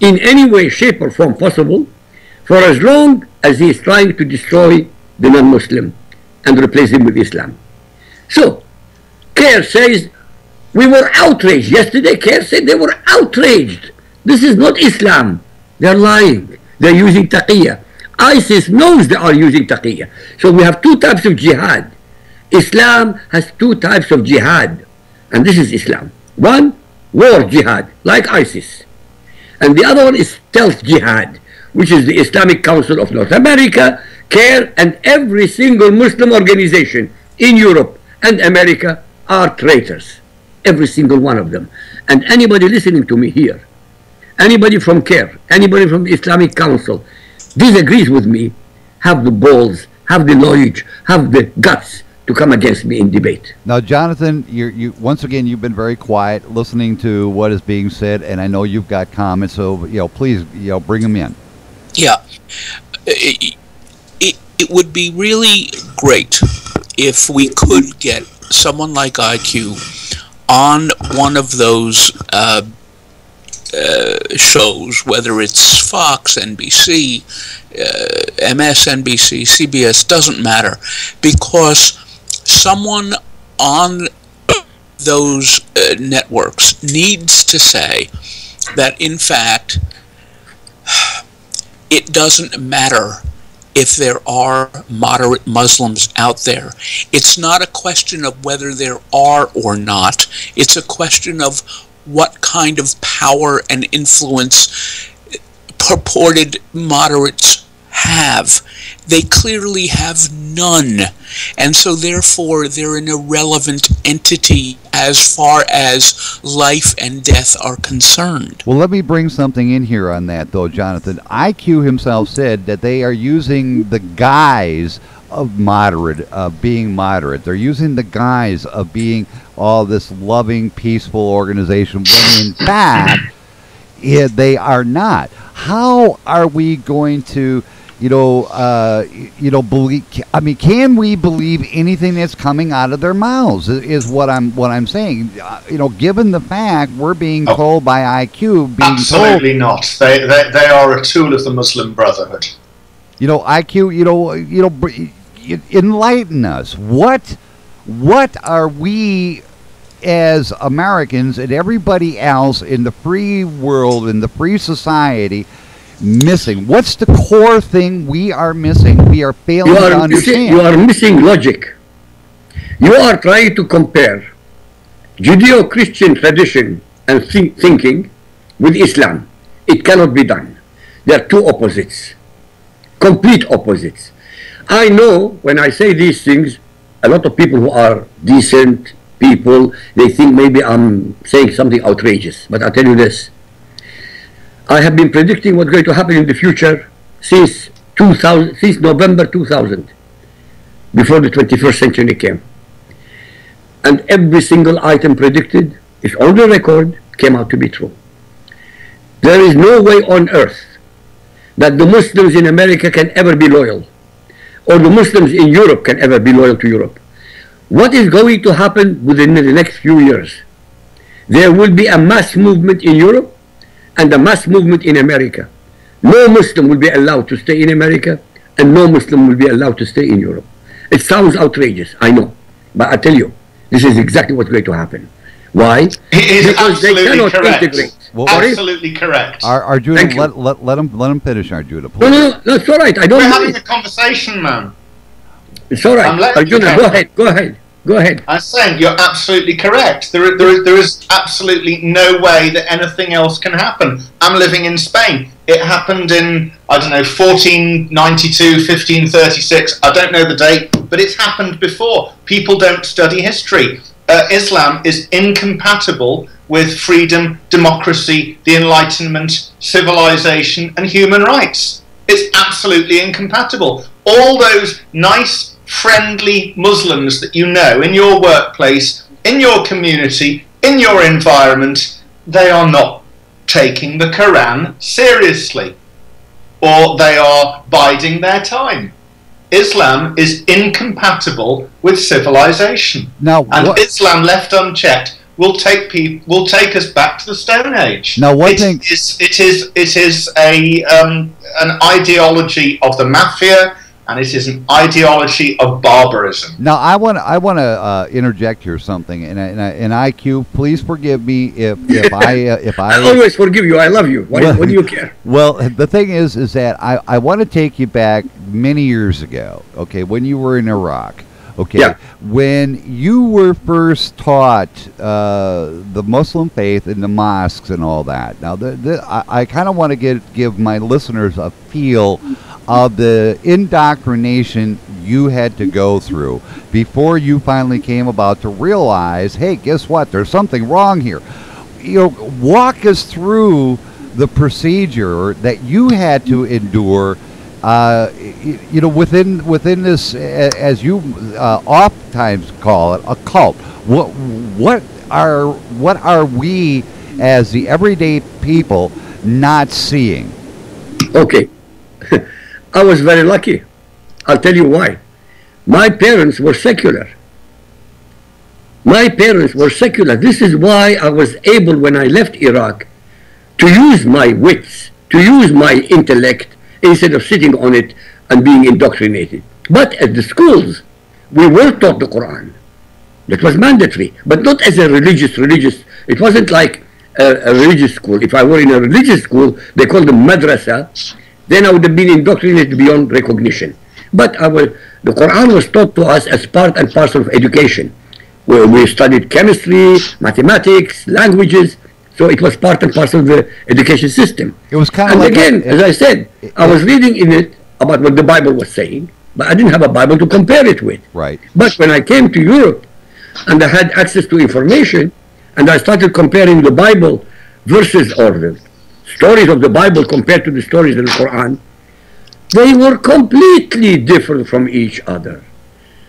in any way, shape or form possible for as long as he is trying to destroy the non-Muslim and replace him with Islam. So, CAIR says, we were outraged. Yesterday, CAIR said they were outraged. This is not Islam. They're lying. They're using taqiyya. ISIS knows they are using taqiyya. So we have two types of jihad. Islam has two types of jihad. And this is Islam. One, war jihad, like ISIS. And the other one is stealth jihad, which is the Islamic Council of North America, CAIR, and every single Muslim organization in Europe and America are traitors. Every single one of them. And anybody listening to me here, anybody from CAIR, anybody from the Islamic Council disagrees with me, have the balls, have the knowledge, have the guts to come against me in debate. Now, Jonathan, you once again, you've been very quiet listening to what is being said, and I know you've got comments, so please bring them in. Yeah. It would be really great if we could get someone like IQ on one of those shows, whether it's Fox, NBC, MSNBC, CBS, doesn't matter, because someone on those networks needs to say that, in fact, it doesn't matter if there are moderate Muslims out there. It's not a question of whether there are or not. It's a question of what kind of power and influence purported moderates have. They clearly have none. And so therefore they're an irrelevant entity as far as life and death are concerned. Well, let me bring something in here on that, though, Jonathan. IQ himself said that they are using the guise of being moderate. They're using the guise of being all this loving, peaceful organization, when in fact, they are not. How are we going to, believe? I mean, can we believe anything that's coming out of their mouths? Is what I'm saying. Given the fact we're being told by IQ, absolutely not. They are a tool of the Muslim Brotherhood. IQ. Enlighten us. What are we as Americans and everybody else in the free world, in the free society, missing? What's the core thing we are missing? We are failing to understand. You are missing logic. You are trying to compare Judeo-Christian tradition and thinking with Islam. It cannot be done. They are two opposites, complete opposites. I know when I say these things, a lot of people who are decent people, they think maybe I'm saying something outrageous. But I'll tell you this. I have been predicting what's going to happen in the future since November 2000, before the 21st century came. And every single item predicted is on the record, came out to be true. There is no way on earth that the Muslims in America can ever be loyal, or the Muslims in Europe can ever be loyal to Europe. What is going to happen within the next few years? There will be a mass movement in Europe and a mass movement in America. No Muslim will be allowed to stay in America, and no Muslim will be allowed to stay in Europe. It sounds outrageous, I know, but I tell you, this is exactly what's going to happen. Why? Because they cannot integrate. Absolutely correct. Arjuna, let him finish, Arjuna, please. No, it's all right. We're having a conversation, man. It's all right. Arjuna, go ahead. I'm saying you're absolutely correct. There is absolutely no way that anything else can happen. I'm living in Spain. It happened in, 1492, 1536. I don't know the date, but it's happened before. People don't study history. Islam is incompatible with freedom, democracy, the Enlightenment, civilization, and human rights. It's absolutely incompatible. All those nice, friendly Muslims that you know in your workplace, in your community, in your environment, they are not taking the Quran seriously, or they are biding their time. Islam is incompatible with civilization, and Islam left unchecked will take us back to the Stone Age. Now, it is an ideology of the mafia, and it is an ideology of barbarism. Now, I want to interject here something, and IQ, please forgive me if I always forgive you. I love you. What do you care? Well, the thing is that I want to take you back many years ago. Okay, when you were in Iraq. Okay, yeah. When you were first taught the Muslim faith in the mosques and all that. Now, I kind of want to give my listeners a feel of the indoctrination you had to go through before you finally came about to realize, hey, guess what? There's something wrong here. Walk us through the procedure that you had to endure. Within this, as you oftentimes call it, a cult. What are we as the everyday people not seeing? Okay. I was very lucky. I'll tell you why. My parents were secular. This is why I was able, when I left Iraq, to use my wits, to use my intellect, instead of sitting on it and being indoctrinated. But at the schools, we were taught the Quran. That was mandatory, but not as a religious. It wasn't like a religious school. If I were in a religious school, they called them madrasa, then I would have been indoctrinated beyond recognition. But the Quran was taught to us as part and parcel of education, where we studied chemistry, mathematics, languages. So it was part and parcel of the education system. It was kind of like, again, as I said, I was reading in it about what the Bible was saying, but I didn't have a Bible to compare it with. Right. But when I came to Europe and I had access to information, and I started comparing the Bible versus, or the stories of the Bible compared to the stories of the Quran, they were completely different from each other.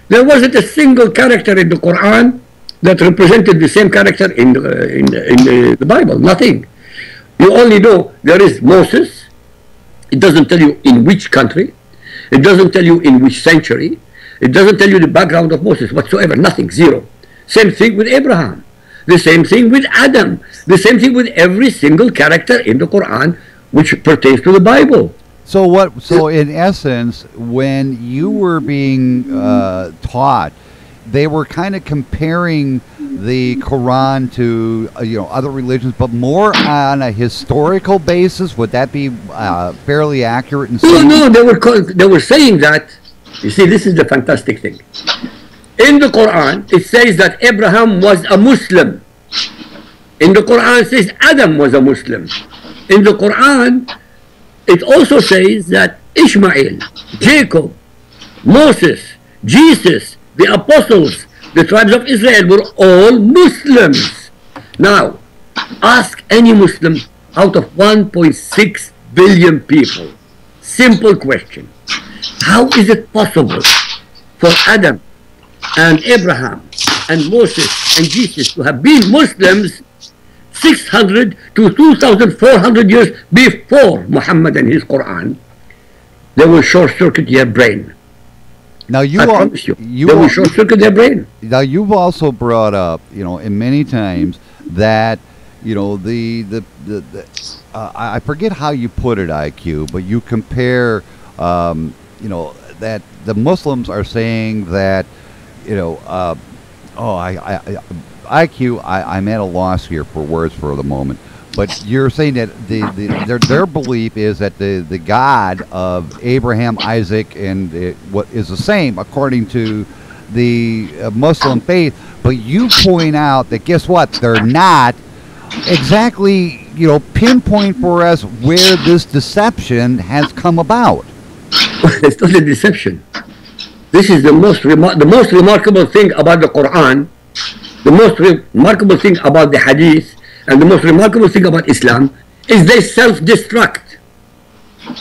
There wasn't a single character in the Quran that represented the same character in the Bible. Nothing. You only know there is Moses. It doesn't tell you in which country. It doesn't tell you in which century. It doesn't tell you the background of Moses whatsoever. Nothing. Zero. Same thing with Abraham. The same thing with Adam. The same thing with every single character in the Quran which pertains to the Bible. So what? So in essence, when you were being taught, they were kind of comparing the Quran to other religions, but more on a historical basis. Would that be fairly accurate? No, they were saying that. You see, this is the fantastic thing. In the Quran, it says that Abraham was a Muslim. In the Quran, it says Adam was a Muslim. In the Quran, it also says that Ishmael, Jacob, Moses, Jesus, the apostles, the tribes of Israel were all Muslims. Now, ask any Muslim out of 1.6 billion people. Simple question. How is it possible for Adam and Abraham and Moses and Jesus to have been Muslims 600 to 2,400 years before Muhammad and his Quran? They will short-circuit your brain. Now I promise you, they will short-circuit their brain. Now you've also brought up, in many times that, I forget how you put it, IQ, but you compare, that the Muslims are saying that, IQ, I'm at a loss here for words for the moment. But you're saying that their belief is that the God of Abraham, Isaac, and what is the same according to the Muslim faith. But you point out that guess what? They're not exactly pinpoint for us where this deception has come about. It's not a deception. This is the most remarkable thing about the Quran, the most remarkable thing about the Hadith, and the most remarkable thing about Islam is they self-destruct.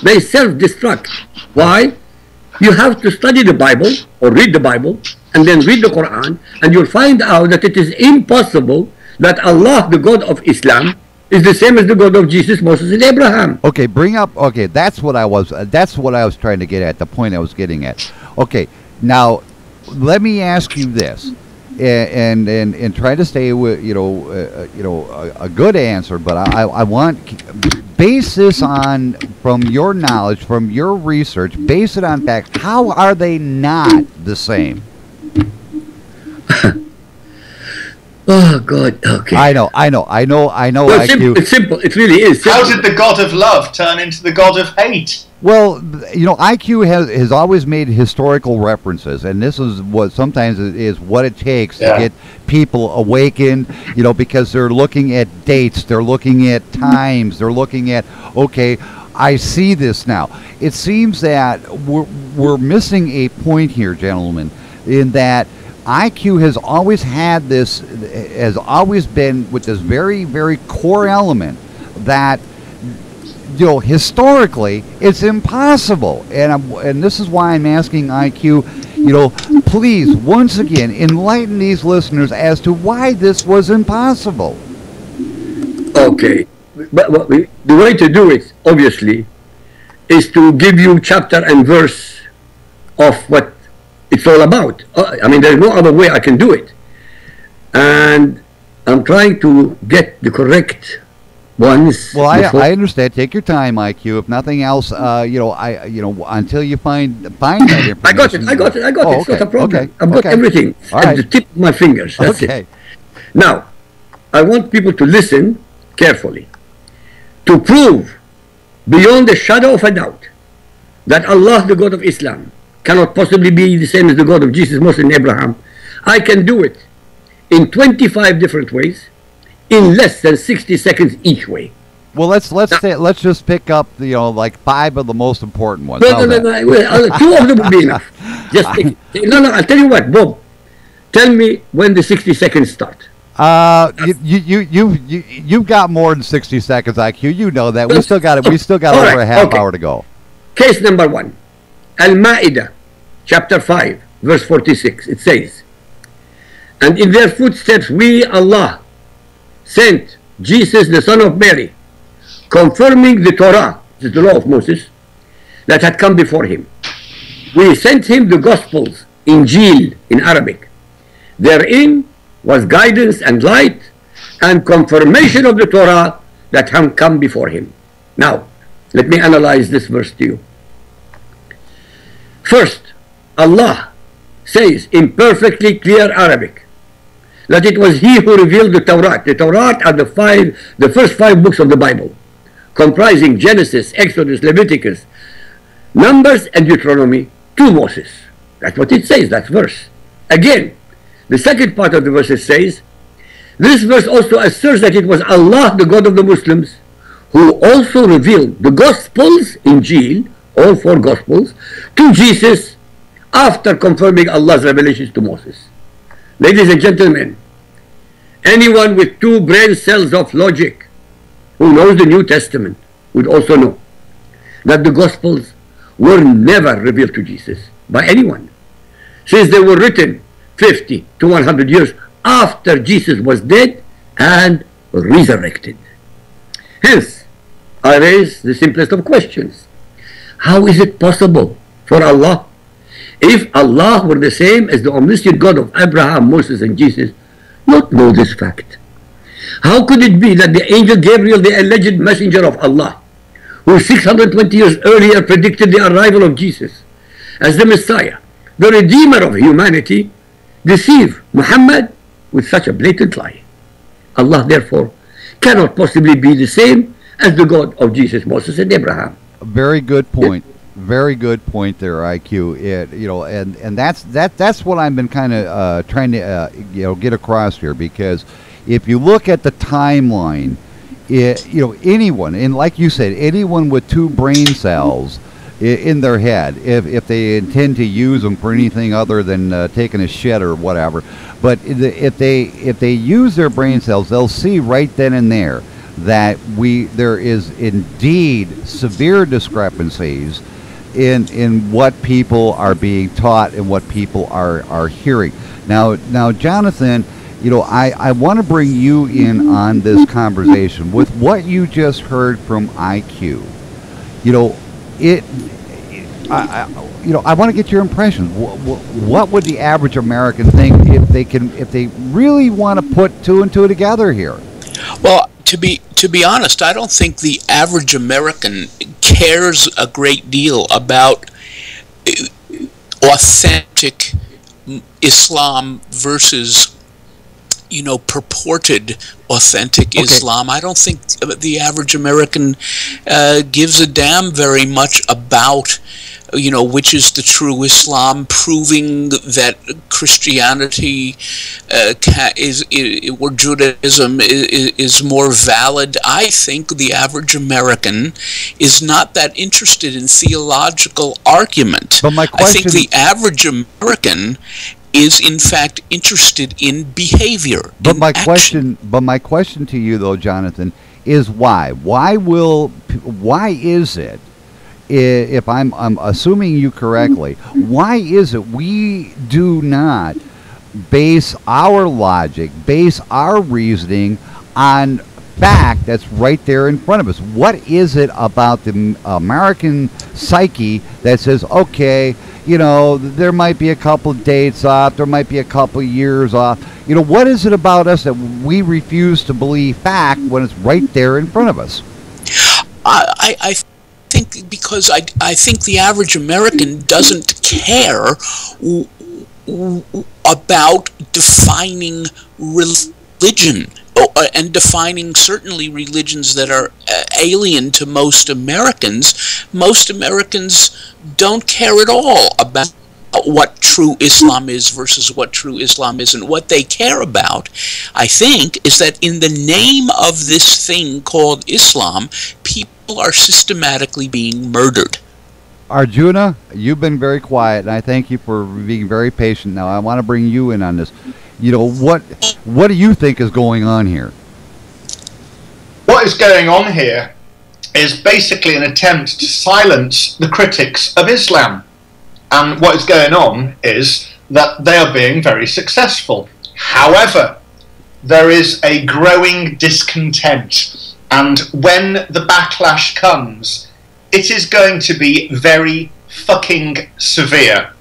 They self-destruct. Why? You have to study the Bible or read the Bible and then read the Quran, and you'll find out that it is impossible that Allah, the God of Islam, is the same as the God of Jesus, Moses, and Abraham. Okay, that's what I was trying to get at, the point I was getting at. Okay, now let me ask you this. And try to stay with a good answer, but I want base this on from your knowledge, from your research, base it on facts. How are they not the same? Oh God! Okay. I know. Well, IQ. it's simple. It really is. How did the God of love turn into the God of hate? Well, IQ has always made historical references, and this is what sometimes is what it takes to get people awakened, because they're looking at dates, they're looking at times, they're looking at, okay, I see this now. It seems that we're missing a point here, gentlemen, in that IQ has always had this, has always been with this very, very core element that historically, it's impossible, and this is why I'm asking IQ. Please, once again, enlighten these listeners as to why this was impossible. Okay, but the way to do it, obviously, is to give you chapter and verse of what it's all about. I mean, there's no other way I can do it, and I'm trying to get the correct ones. Well, I understand. Take your time, IQ. If nothing else, until you find that information. I got it. Oh, It's not a problem. Okay. I've got everything at the tip of my fingers. That's it. Now, I want people to listen carefully to prove beyond a shadow of a doubt that Allah, the God of Islam, cannot possibly be the same as the God of Jesus, Moses, and Abraham. I can do it in 25 different ways, in less than 60 seconds each way. Well, let's just pick up like 5 of the most important ones. No. 2 of them will be enough. I'll tell you what, Bob. Tell me when the 60 seconds start. You've got more than 60 seconds, IQ. You know that. We still got over a half hour to go. Case number 1, Al-Ma'idah, chapter 5, verse 46. It says, "And in their footsteps we, Allah, sent Jesus, the son of Mary, confirming the Torah, the law of Moses, that had come before him. We sent him the Gospels, Injil in Arabic. Therein was guidance and light and confirmation of the Torah that had come before him. Now, let me analyze this verse to you. First, Allah says in perfectly clear Arabic that it was He who revealed the Torah. The Torah are the first 5 books of the Bible, comprising Genesis, Exodus, Leviticus, Numbers, and Deuteronomy to Moses. That's what it says, that verse. Again, the second part of the verse says, this verse also asserts that it was Allah, the God of the Muslims, who also revealed the Gospels, Injil, all 4 Gospels, to Jesus after confirming Allah's revelations to Moses. Ladies and gentlemen, anyone with 2 brain cells of logic who knows the New Testament would also know that the Gospels were never revealed to Jesus by anyone, since they were written 50 to 100 years after Jesus was dead and resurrected. Hence, I raise the simplest of questions. How is it possible for Allah, if Allah were the same as the omniscient God of Abraham, Moses, and Jesus, not know this fact? How could it be that the angel Gabriel, the alleged messenger of Allah, who 620 years earlier predicted the arrival of Jesus as the Messiah, the Redeemer of humanity, deceive Muhammad with such a blatant lie? Allah, therefore, cannot possibly be the same as the God of Jesus, Moses, and Abraham. Very good point. Very good point there, IQ. And that's what I've been kind of trying to get across here, because if you look at the timeline, anyone, and like you said, anyone with 2 brain cells in their head, if they intend to use them for anything other than taking a shit or whatever, but if they use their brain cells, they'll see right then and there that there is indeed severe discrepancies in what people are being taught and what people are hearing. Now, Jonathan, I want to bring you in on this conversation with what you just heard from IQ. I want to get your impression. What would the average American think if they really want to put 2 and 2 together here? Well, to be honest, I don't think the average American cares a great deal about authentic Islam versus purported authentic Islam. I don't think the average American gives a damn very much about which is the true Islam, proving that Christianity or Judaism is more valid. I think the average American is not that interested in theological argument. But my question, I think the average American is in fact interested in behavior. But my question to you, though, Jonathan, is why? Why is it? If I'm assuming you correctly, why is it we do not base our logic, base our reasoning on fact that's right there in front of us? What is it about the American psyche that says, okay, there might be a couple of dates off, there might be a couple of years off. What is it about us that we refuse to believe fact when it's right there in front of us? I think because I think the average American doesn't care about defining religion and defining certainly religions that are alien to most Americans. Most Americans don't care at all about what true Islam is versus what true Islam isn't. What they care about, I think, is that in the name of this thing called Islam, people are systematically being murdered. Arjuna, you've been very quiet, and I thank you for being very patient. Now, I want to bring you in on this. What do you think is going on here? What is going on here is basically an attempt to silence the critics of Islam. And what is going on is that they are being very successful. However, there is a growing discontent And when the backlash comes, it is going to be very fucking severe.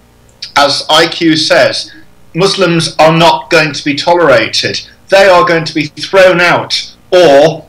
As IQ says, Muslims are not going to be tolerated. They are going to be thrown out or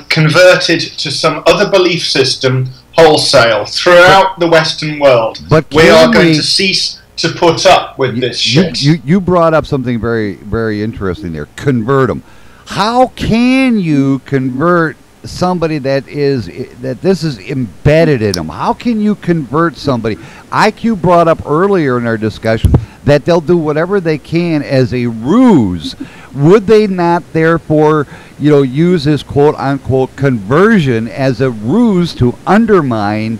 converted to some other belief system wholesale throughout the Western world. But we are going to cease to put up with this shit. You brought up something very, very interesting there. Convert them. How can you convert somebody that this is embedded in them? How can you convert somebody? IQ brought up earlier in our discussion that they'll do whatever they can as a ruse. Would they not therefore, use this quote unquote conversion as a ruse to undermine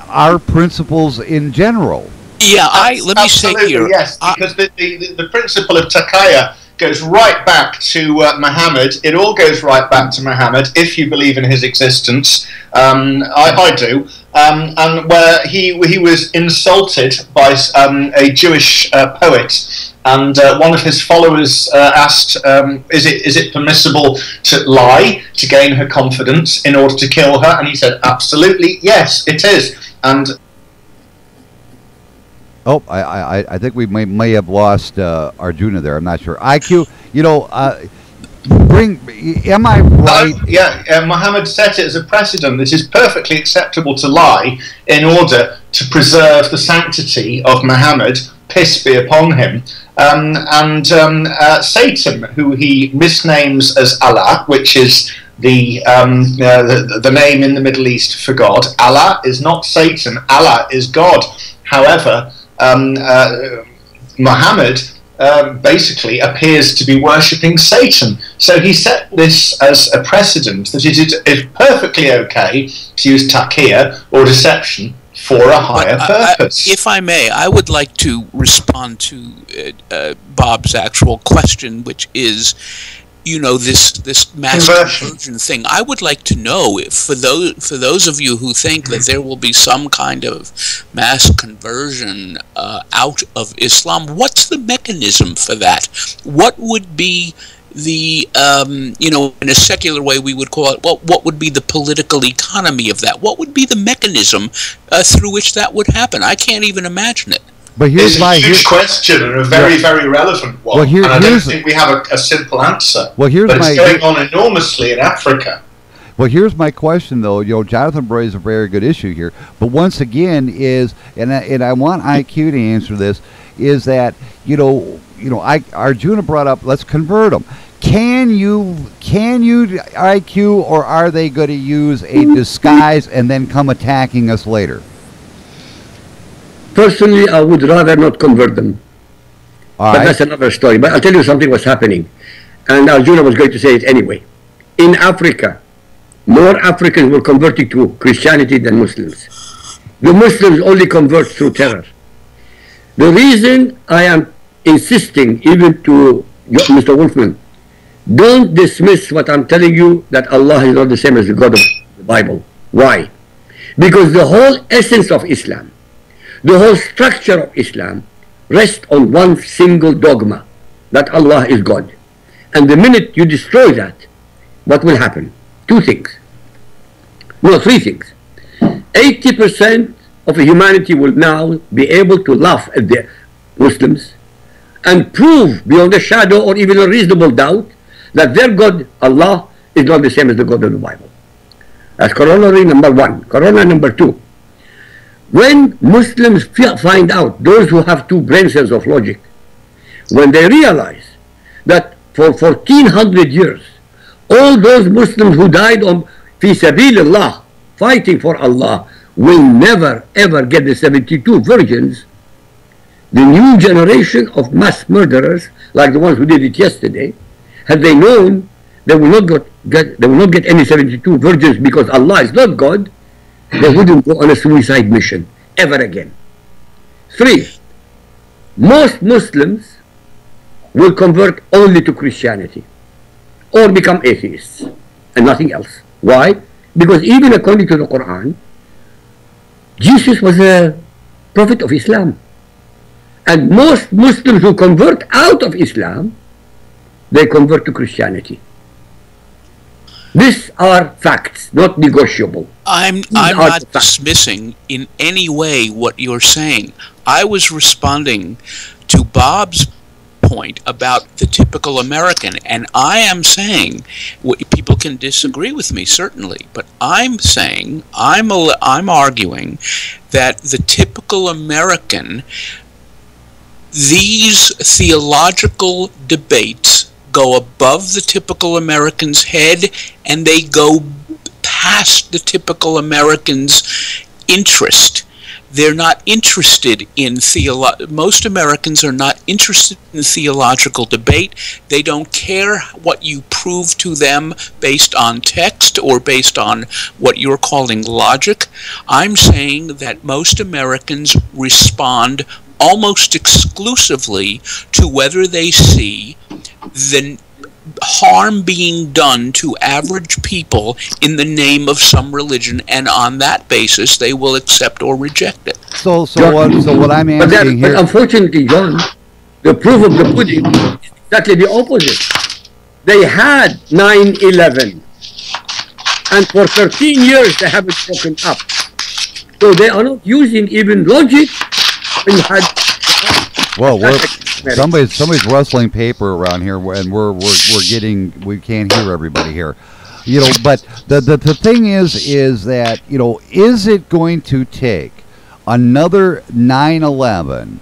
our principles in general? Yeah, let me say here. Yes, because the principle of taqiyya goes right back to Muhammad. It all goes right back to Muhammad, if you believe in his existence. I do. And where he was insulted by a Jewish poet, and one of his followers asked, is it permissible to lie to gain her confidence in order to kill her? And he said, absolutely, yes, it is. And oh, I think we may have lost Arjuna there. I'm not sure. IQ, am I right? Muhammad set it as a precedent that it's perfectly acceptable to lie in order to preserve the sanctity of Muhammad, peace be upon him. Satan, who he misnames as Allah, which is the name in the Middle East for God. Allah is not Satan. Allah is God. However, Muhammad basically appears to be worshipping Satan. So he set this as a precedent that it is perfectly okay to use taqiyya or deception for a higher purpose. If I may, I would like to respond to Bob's actual question, which is, this mass conversion thing. I would like to know, if for those of you who think that there will be some kind of mass conversion out of Islam, what's the mechanism for that? What would be the, in a secular way we would call it, what would be the political economy of that? What would be the mechanism through which that would happen? I can't even imagine it. But here's it's a huge question and a very, very relevant one. Well, and I don't think we have a simple answer. Well, but it's going on enormously in Africa. Well, here's my question, though. Jonathan raised a very good issue here. But once again, and I want IQ to answer this, is that Arjuna brought up, let's convert them. Can you IQ, or are they going to use a disguise and then come attacking us later? Personally, I would rather not convert them. But that's another story. But I'll tell you something was happening. And Arjuna was going to say it anyway. In Africa, more Africans were converting to Christianity than Muslims. The Muslims only convert through terror. The reason I am insisting, even to Mr. Wolfman, don't dismiss what I'm telling you, that Allah is not the same as the God of the Bible. Why? Because the whole essence of Islam, the whole structure of Islam rests on one single dogma, that Allah is God. And the minute you destroy that, what will happen? Two things. No, three things. 80% of humanity will now be able to laugh at the Muslims and prove beyond a shadow or even a reasonable doubt that their God, Allah, is not the same as the God of the Bible. That's corollary number one. Corollary number two. When Muslims find out, those who have two brain cells of logic, when they realize that for 1400 years, all those Muslims who died on fi sabilillah, fighting for Allah, will never ever get the 72 virgins, the new generation of mass murderers, like the ones who did it yesterday, had they known they will not get any 72 virgins because Allah is not God, they wouldn't go on a suicide mission ever again. Three, most Muslims will convert only to Christianity or become atheists and nothing else. Why? Because even according to the Quran, Jesus was a prophet of Islam. And most Muslims who convert out of Islam, they convert to Christianity. These are facts, not negotiable. I'm not dismissing in any way what you're saying. I was responding to Bob's point about the typical American, and I am saying, people can disagree with me certainly, but I'm saying, I'm arguing that the typical American, these theological debates go above the typical American's head, and they go past the typical American's interest. They're not interested in most Americans are not interested in theological debate. They don't care what you prove to them based on text or based on what you're calling logic. I'm saying that most Americans respond almost exclusively to whether they see the harm being done to average people in the name of some religion, and on that basis they will accept or reject it. So what I'm asking here... But unfortunately, John, the proof of the pudding is exactly the opposite. They had 9/11, and for 13 years they haven't broken up. So they are not using even logic and had... Well, somebody's rustling paper around here, and we can't hear everybody here, you know. But the thing is that, you know, is it going to take another 9/11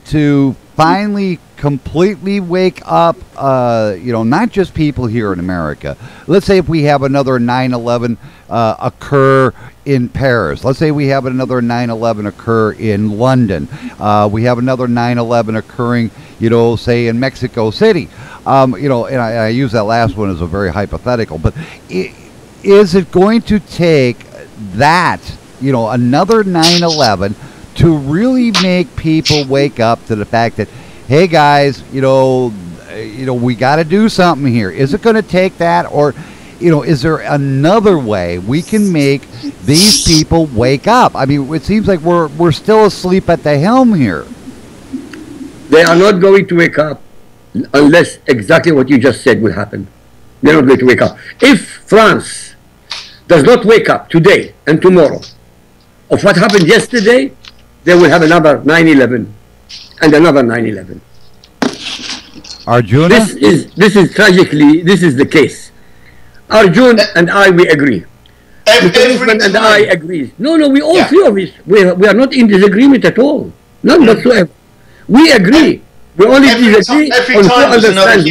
to finally completely wake up, you know, not just people here in America. Let's say if we have another 9/11 occur in Paris. Let's say we have another 9/11 occur in London. We have another 9/11 occurring, you know, say in Mexico City. You know, and I use that last one as a very hypothetical, but is it going to take that, you know, another 9/11 to really make people wake up to the fact that, hey guys, you know, we got to do something here? Is it going to take that, or, you know, is there another way we can make these people wake up? I mean, it seems like we're still asleep at the helm here. They are not going to wake up unless exactly what you just said will happen. They're not going to wake up. If France does not wake up today and tomorrow of what happened yesterday, they will have another 9/11 and another 9/11. Arjuna? This is tragically, this is the case. Arjuna and I, we agree. Wolfman and I agree. No, we all three of us, we are not in disagreement at all. None whatsoever. We agree. We only disagree on who understands.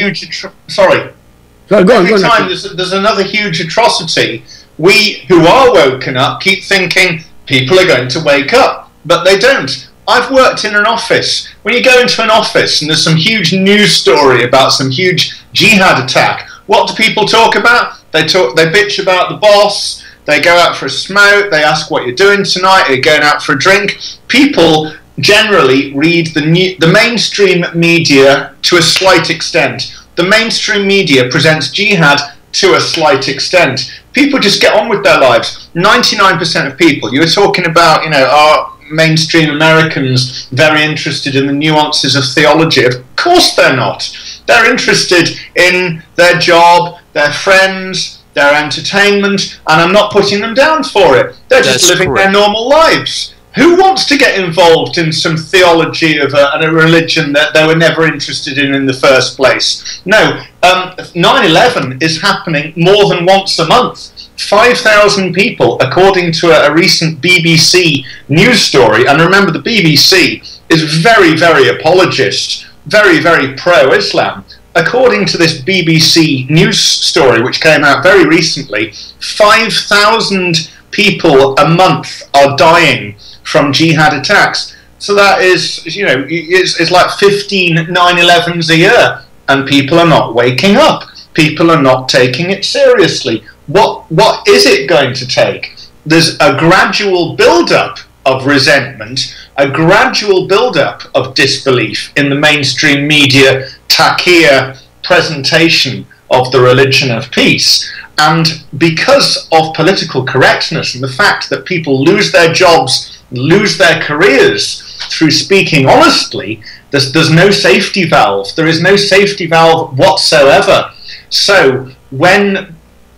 Every time there's another huge atrocity, we who are woken up keep thinking people are going to wake up, but they don't. I've worked in an office. When you go into an office and there's some huge news story about some huge jihad attack, what do people talk about? They bitch about the boss, they go out for a smoke, they ask what you're doing tonight, are you going out for a drink? People generally read the mainstream media to a slight extent. The mainstream media presents jihad to a slight extent. People just get on with their lives. 99% of people, you were talking about, you know, are mainstream Americans very interested in the nuances of theology? Of course they're not. They're interested in their job, their friends, their entertainment, and I'm not putting them down for it. They're just living their normal lives. Who wants to get involved in some theology of a religion that they were never interested in the first place? No, 9/11 is happening more than once a month. 5,000 people, according to a recent BBC news story, and remember the BBC is very, very apologist, very, very pro-Islam. According to this BBC news story, which came out very recently, 5,000 people a month are dying from jihad attacks. So that is, you know, it's like 15 9/11s a year, and people are not waking up. People are not taking it seriously. What is it going to take? There's a gradual build-up of resentment, a gradual build-up of disbelief in the mainstream media taqiyya presentation of the religion of peace. And because of political correctness and the fact that people lose their jobs, lose their careers through speaking honestly, there's no safety valve. There is no safety valve whatsoever. So when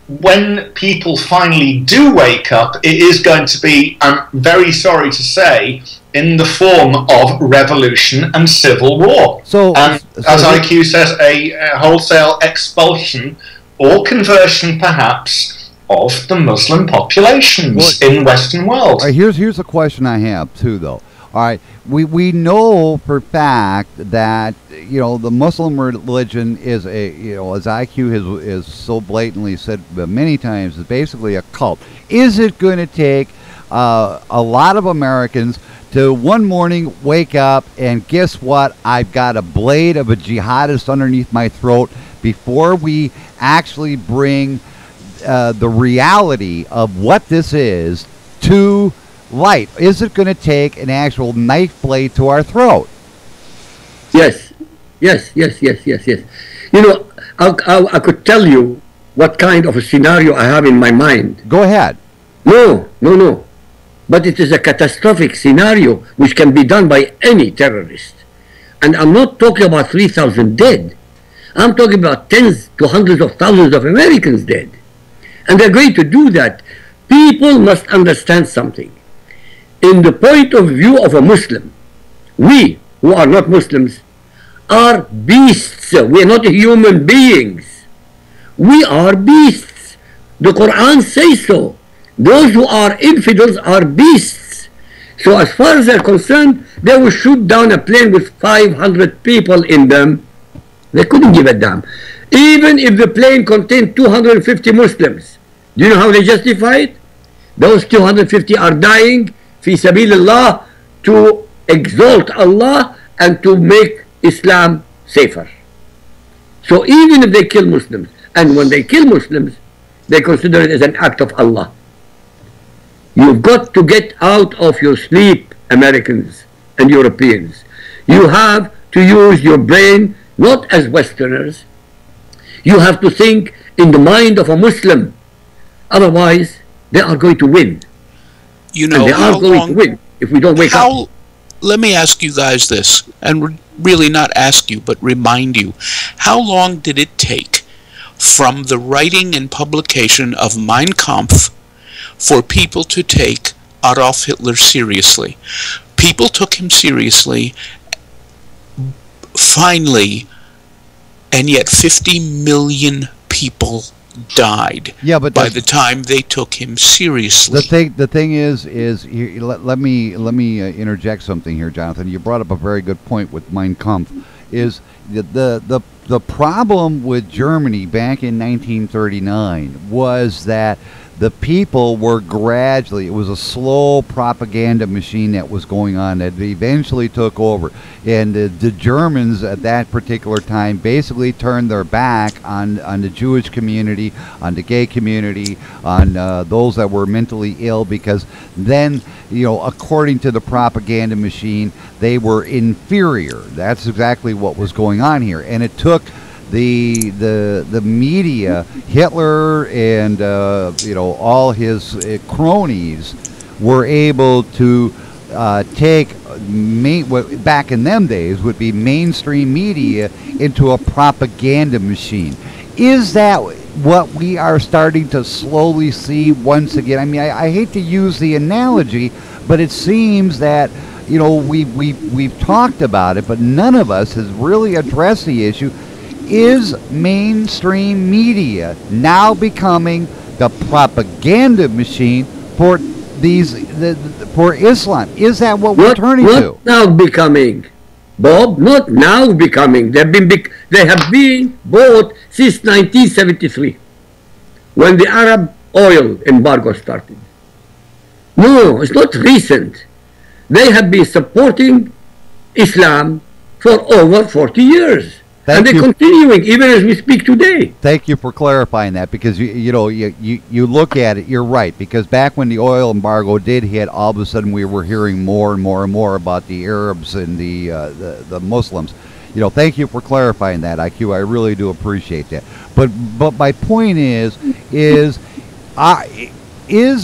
when people finally do wake up, it is going to be, I'm very sorry to say, in the form of revolution and civil war. And as IQ says, a wholesale expulsion or conversion, perhaps, of the Muslim populations in Western world. Here's a question I have too, though. All right, we know for fact that the Muslim religion is a as IQ has so blatantly said many times, is basically a cult. Is it going to take a lot of Americans to one morning wake up and guess what? I've got a blade of a jihadist underneath my throat before we actually bring the reality of what this is to light? Is it going to take an actual knife blade to our throat? Yes. I could tell you what kind of a scenario I have in my mind. Go ahead. No. But it is a catastrophic scenario which can be done by any terrorist. And I'm not talking about 3,000 dead. I'm talking about tens to hundreds of thousands of Americans dead. And they're going to do that. People must understand something. In the point of view of a Muslim, we who are not Muslims are beasts. We are not human beings. We are beasts. The Quran says so. Those who are infidels are beasts. So as far as they're concerned, they will shoot down a plane with 500 people in them. They couldn't give a damn. Even if the plane contained 250 Muslims. Do you know how they justify it? Those 250 are dying fi sabilillah, to exalt Allah and to make Islam safer. So even if they kill Muslims, and when they kill Muslims, they consider it as an act of Allah. You've got to get out of your sleep, Americans and Europeans. You have to use your brain, not as Westerners. You have to think in the mind of a Muslim. Otherwise, they are going to win. You know, and they are going to win if we don't wake up. Let me ask you guys this, and really not ask you, but remind you. How long did it take from the writing and publication of Mein Kampf for people to take Adolf Hitler seriously? People took him seriously, finally, and yet 50 million people died by the time they took him seriously. The thing is let me interject something here, Jonathan. You brought up a very good point with Mein Kampf. Is the problem with Germany back in 1939 was that the people were gradually, it was a slow propaganda machine that was going on that eventually took over. And the Germans at that particular time basically turned their back on the Jewish community, on the gay community, on those that were mentally ill, because then, according to the propaganda machine, they were inferior. That's exactly what was going on here. And it took the media, Hitler and all his cronies were able to take what back in them days would be mainstream media into a propaganda machine. Is that what we are starting to slowly see once again? I mean, I hate to use the analogy, but it seems that we've talked about it, but none of us has really addressed the issue. Is mainstream media now becoming the propaganda machine for for Islam? Is that what we're turning to? Not now becoming, Bob. Not now becoming. They have been bought since 1973, when the Arab oil embargo started. No, it's not recent. They have been supporting Islam for over 40 years. And they're continuing even as we speak today. Thank you for clarifying that, because you look at it, you're right, because back when the oil embargo did hit, all of a sudden we were hearing more and more and more about the Arabs and the Muslims. Thank you for clarifying that, IQ. I really do appreciate that. But my point is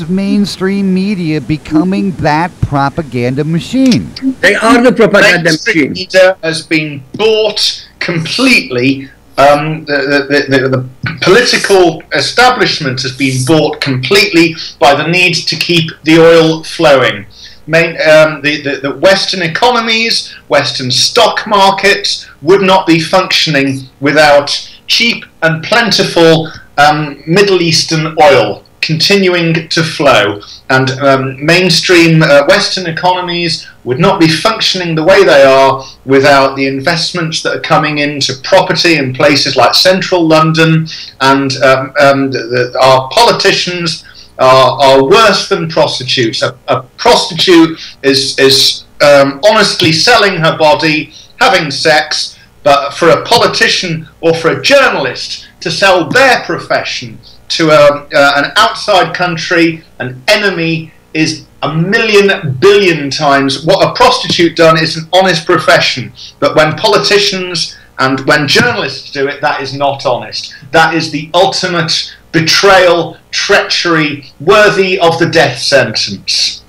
mainstream media becoming that propaganda machine? They are the propaganda machine. Media has been bought completely The political establishment has been bought completely by the need to keep the oil flowing. The Western economies, Western stock markets would not be functioning without cheap and plentiful Middle Eastern oil continuing to flow, and mainstream Western economies would not be functioning the way they are without the investments that are coming into property in places like central London, and our politicians are worse than prostitutes. A prostitute is honestly selling her body, having sex, but for a politician or for a journalist to sell their profession to an outside country, an enemy, is a million billion times. What a prostitute done is an honest profession, but when politicians and when journalists do it, that is not honest. That is the ultimate betrayal, treachery, worthy of the death sentence.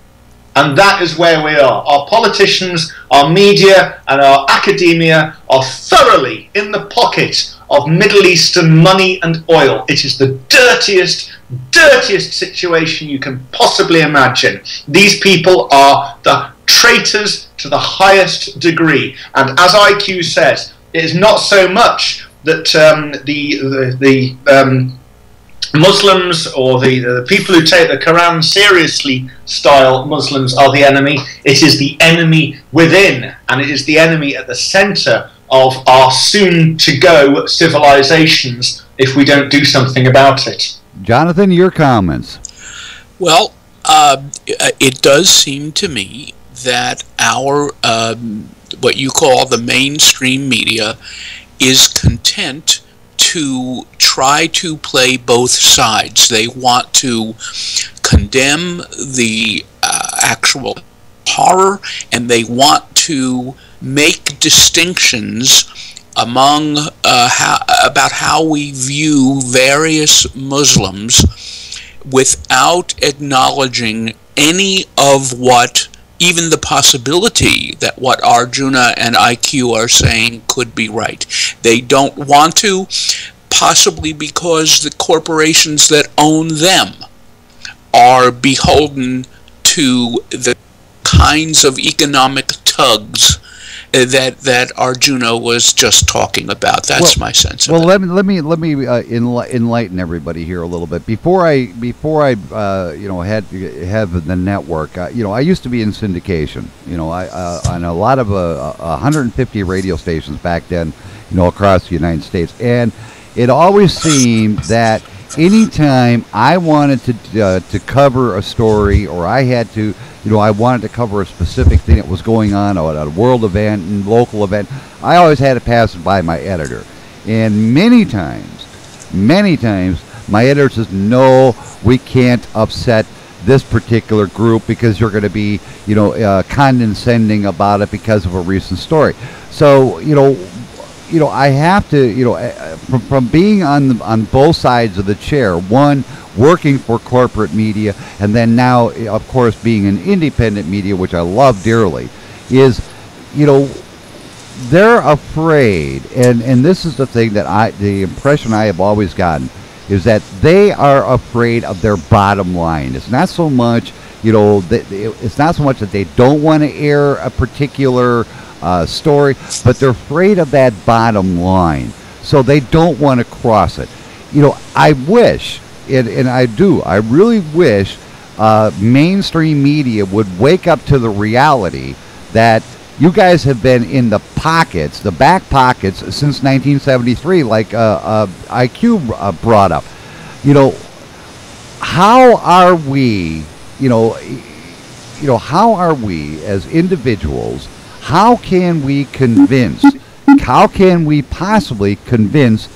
And that is where we are. Our politicians, our media and our academia are thoroughly in the pocket of Middle Eastern money and oil. It is the dirtiest situation you can possibly imagine. These people are the traitors to the highest degree. And as IQ says, it is not so much that the Muslims or the people who take the Quran seriously style Muslims are the enemy. It is the enemy within, and it is the enemy at the center of our soon-to-go civilizations if we don't do something about it. Jonathan, your comments. Well, it does seem to me that our what you call the mainstream media is content to try to play both sides. They want to condemn the actual horror, and they want to make distinctions among about how we view various Muslims without acknowledging any of what, even the possibility that what Arjuna and IQ are saying could be right. They don't want to, possibly because the corporations that own them are beholden to the kinds of economic tugs that Arjuna was just talking about. That's my sense of it. Well, let me enlighten everybody here a little bit. Before I had the network. I used to be in syndication. On a lot of 150 radio stations back then. Across the United States, and it always seemed that anytime I wanted to cover a story, or I had to. I wanted to cover a specific thing that was going on at a world event and local event, I always had to pass it by my editor. And many times, my editor says, no, we can't upset this particular group because you're going to be, condescending about it because of a recent story. So, I have to, from being on both sides of the chair, one, working for corporate media, and then now, of course, being an independent media, which I love dearly, is, they're afraid, and this is the thing that the impression I have always gotten, is that they are afraid of their bottom line. It's not so much, it's not so much that they don't want to air a particular story, but they're afraid of that bottom line, so they don't want to cross it. I wish, and I really wish mainstream media would wake up to the reality that you guys have been in the pockets, the back pockets, since 1973, like IQ brought up. How are we, how are we as individuals, how can we possibly convince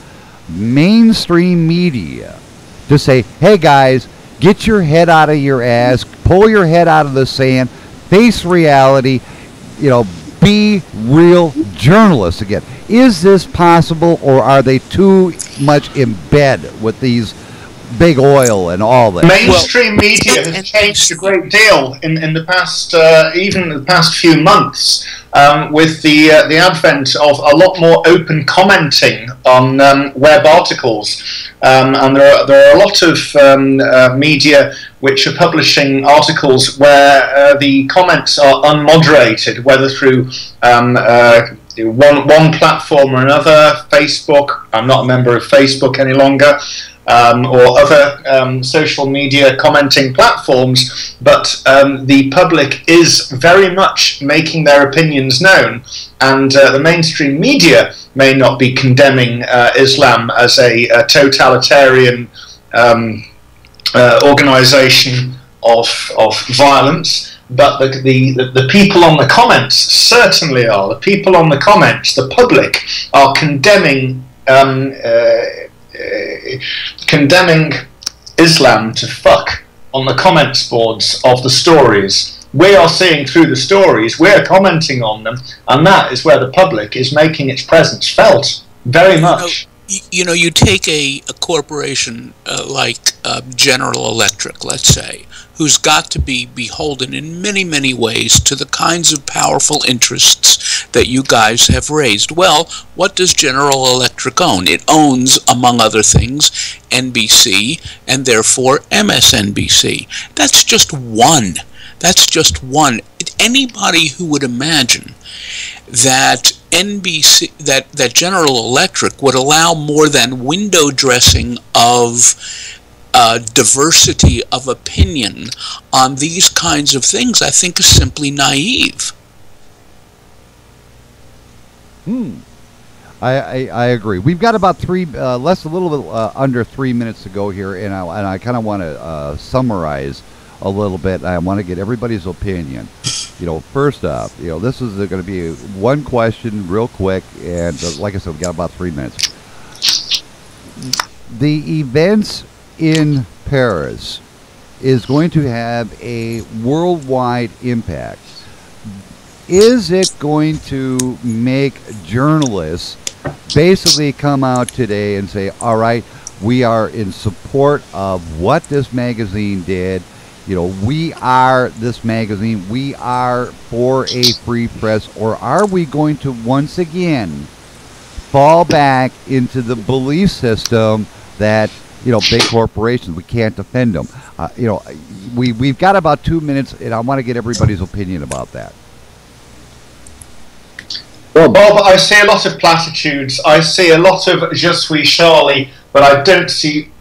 mainstream media to say, hey guys, get your head out of your ass, pull your head out of the sand, face reality, be real journalists again? Is this possible, or are they too much in bed with these big oil and all that? Mainstream media has changed a great deal in the past, even the past few months. with the advent of a lot more open commenting on web articles. And there are a lot of media which are publishing articles where the comments are unmoderated, whether through one platform or another, Facebook. I'm not a member of Facebook any longer. Or other social media commenting platforms, but the public is very much making their opinions known, and the mainstream media may not be condemning Islam as a totalitarian organization of violence, but the people on the comments certainly are. The people on the comments, the public, are condemning Islam to fuck on the comments boards of the stories. We are seeing through the stories, we're commenting on them, and that is where the public is making its presence felt very much. You know, you take a corporation like General Electric, let's say, who's got to be beholden in many, many ways to the kinds of powerful interests that you guys have raised. Well, what does General Electric own? It owns, among other things, NBC and therefore MSNBC. That's just one. That's just one. Anybody who would imagine that NBC, that General Electric would allow more than window dressing of diversity of opinion on these kinds of things, I think is simply naive. I agree. We've got about a little bit under 3 minutes to go here, and I kind of want to summarize a little bit. I want to get everybody's opinion. You know, first up, you know, this is going to be one question real quick, and like I said, we've got about 3 minutes. The events in Paris is going to have a worldwide impact. Is it going to make journalists basically come out today and say, all right, we are in support of what this magazine did? You know, we are this magazine, we are for a free press, or are we going to once again fall back into the belief system that, you know, big corporations, we can't defend them? You know, we've got about 2 minutes, and I want to get everybody's opinion about that. Well, Bob, I see a lot of platitudes. I see a lot of je suis Charlie, but I don't see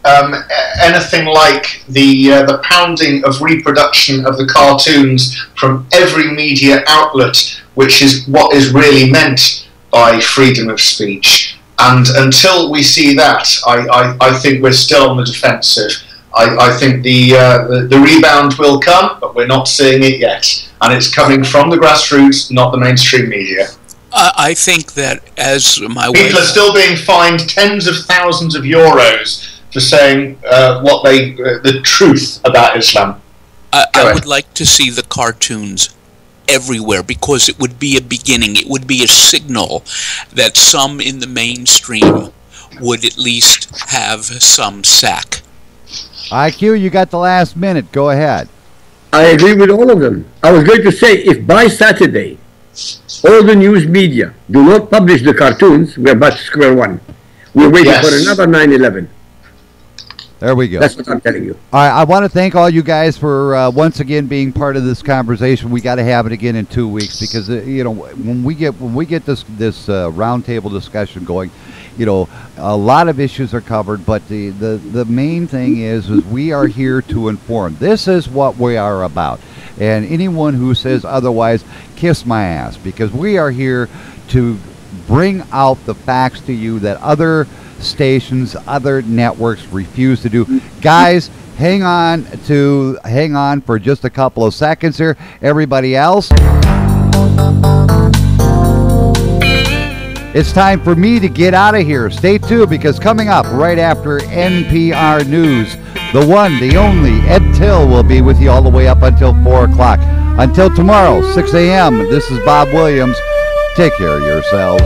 anything like the pounding of reproduction of the cartoons from every media outlet, which is what is really meant by freedom of speech. And until we see that, I think we're still on the defensive. I think the rebound will come, but we're not seeing it yet. And it's coming from the grassroots, not the mainstream media. I think that, as my people are still being fined tens of thousands of euros for saying the truth about Islam. I would like to see the cartoons everywhere, because it would be a beginning. It would be a signal that some in the mainstream would at least have some sack. IQ, you got the last minute. Go ahead. I agree with all of them. I was going to say, if by Saturday all the news media do not publish the cartoons, we're back to square one. We're waiting for another 9/11. There we go. That's what I'm telling you. All right, I want to thank all you guys for once again being part of this conversation. We got to have it again in 2 weeks, because you know, when we get this roundtable discussion going, you know, a lot of issues are covered, but the main thing is we are here to inform. This is what we are about. And anyone who says otherwise, kiss my ass, because we are here to bring out the facts to you that other stations, other networks refuse to do. Guys, hang on for just a couple of seconds here. Everybody else, it's time for me to get out of here. Stay tuned, because coming up right after NPR News, the one, the only, Ed Till will be with you all the way up until 4 o'clock. Until tomorrow, 6 a.m., this is Bob Williams. Take care of yourselves.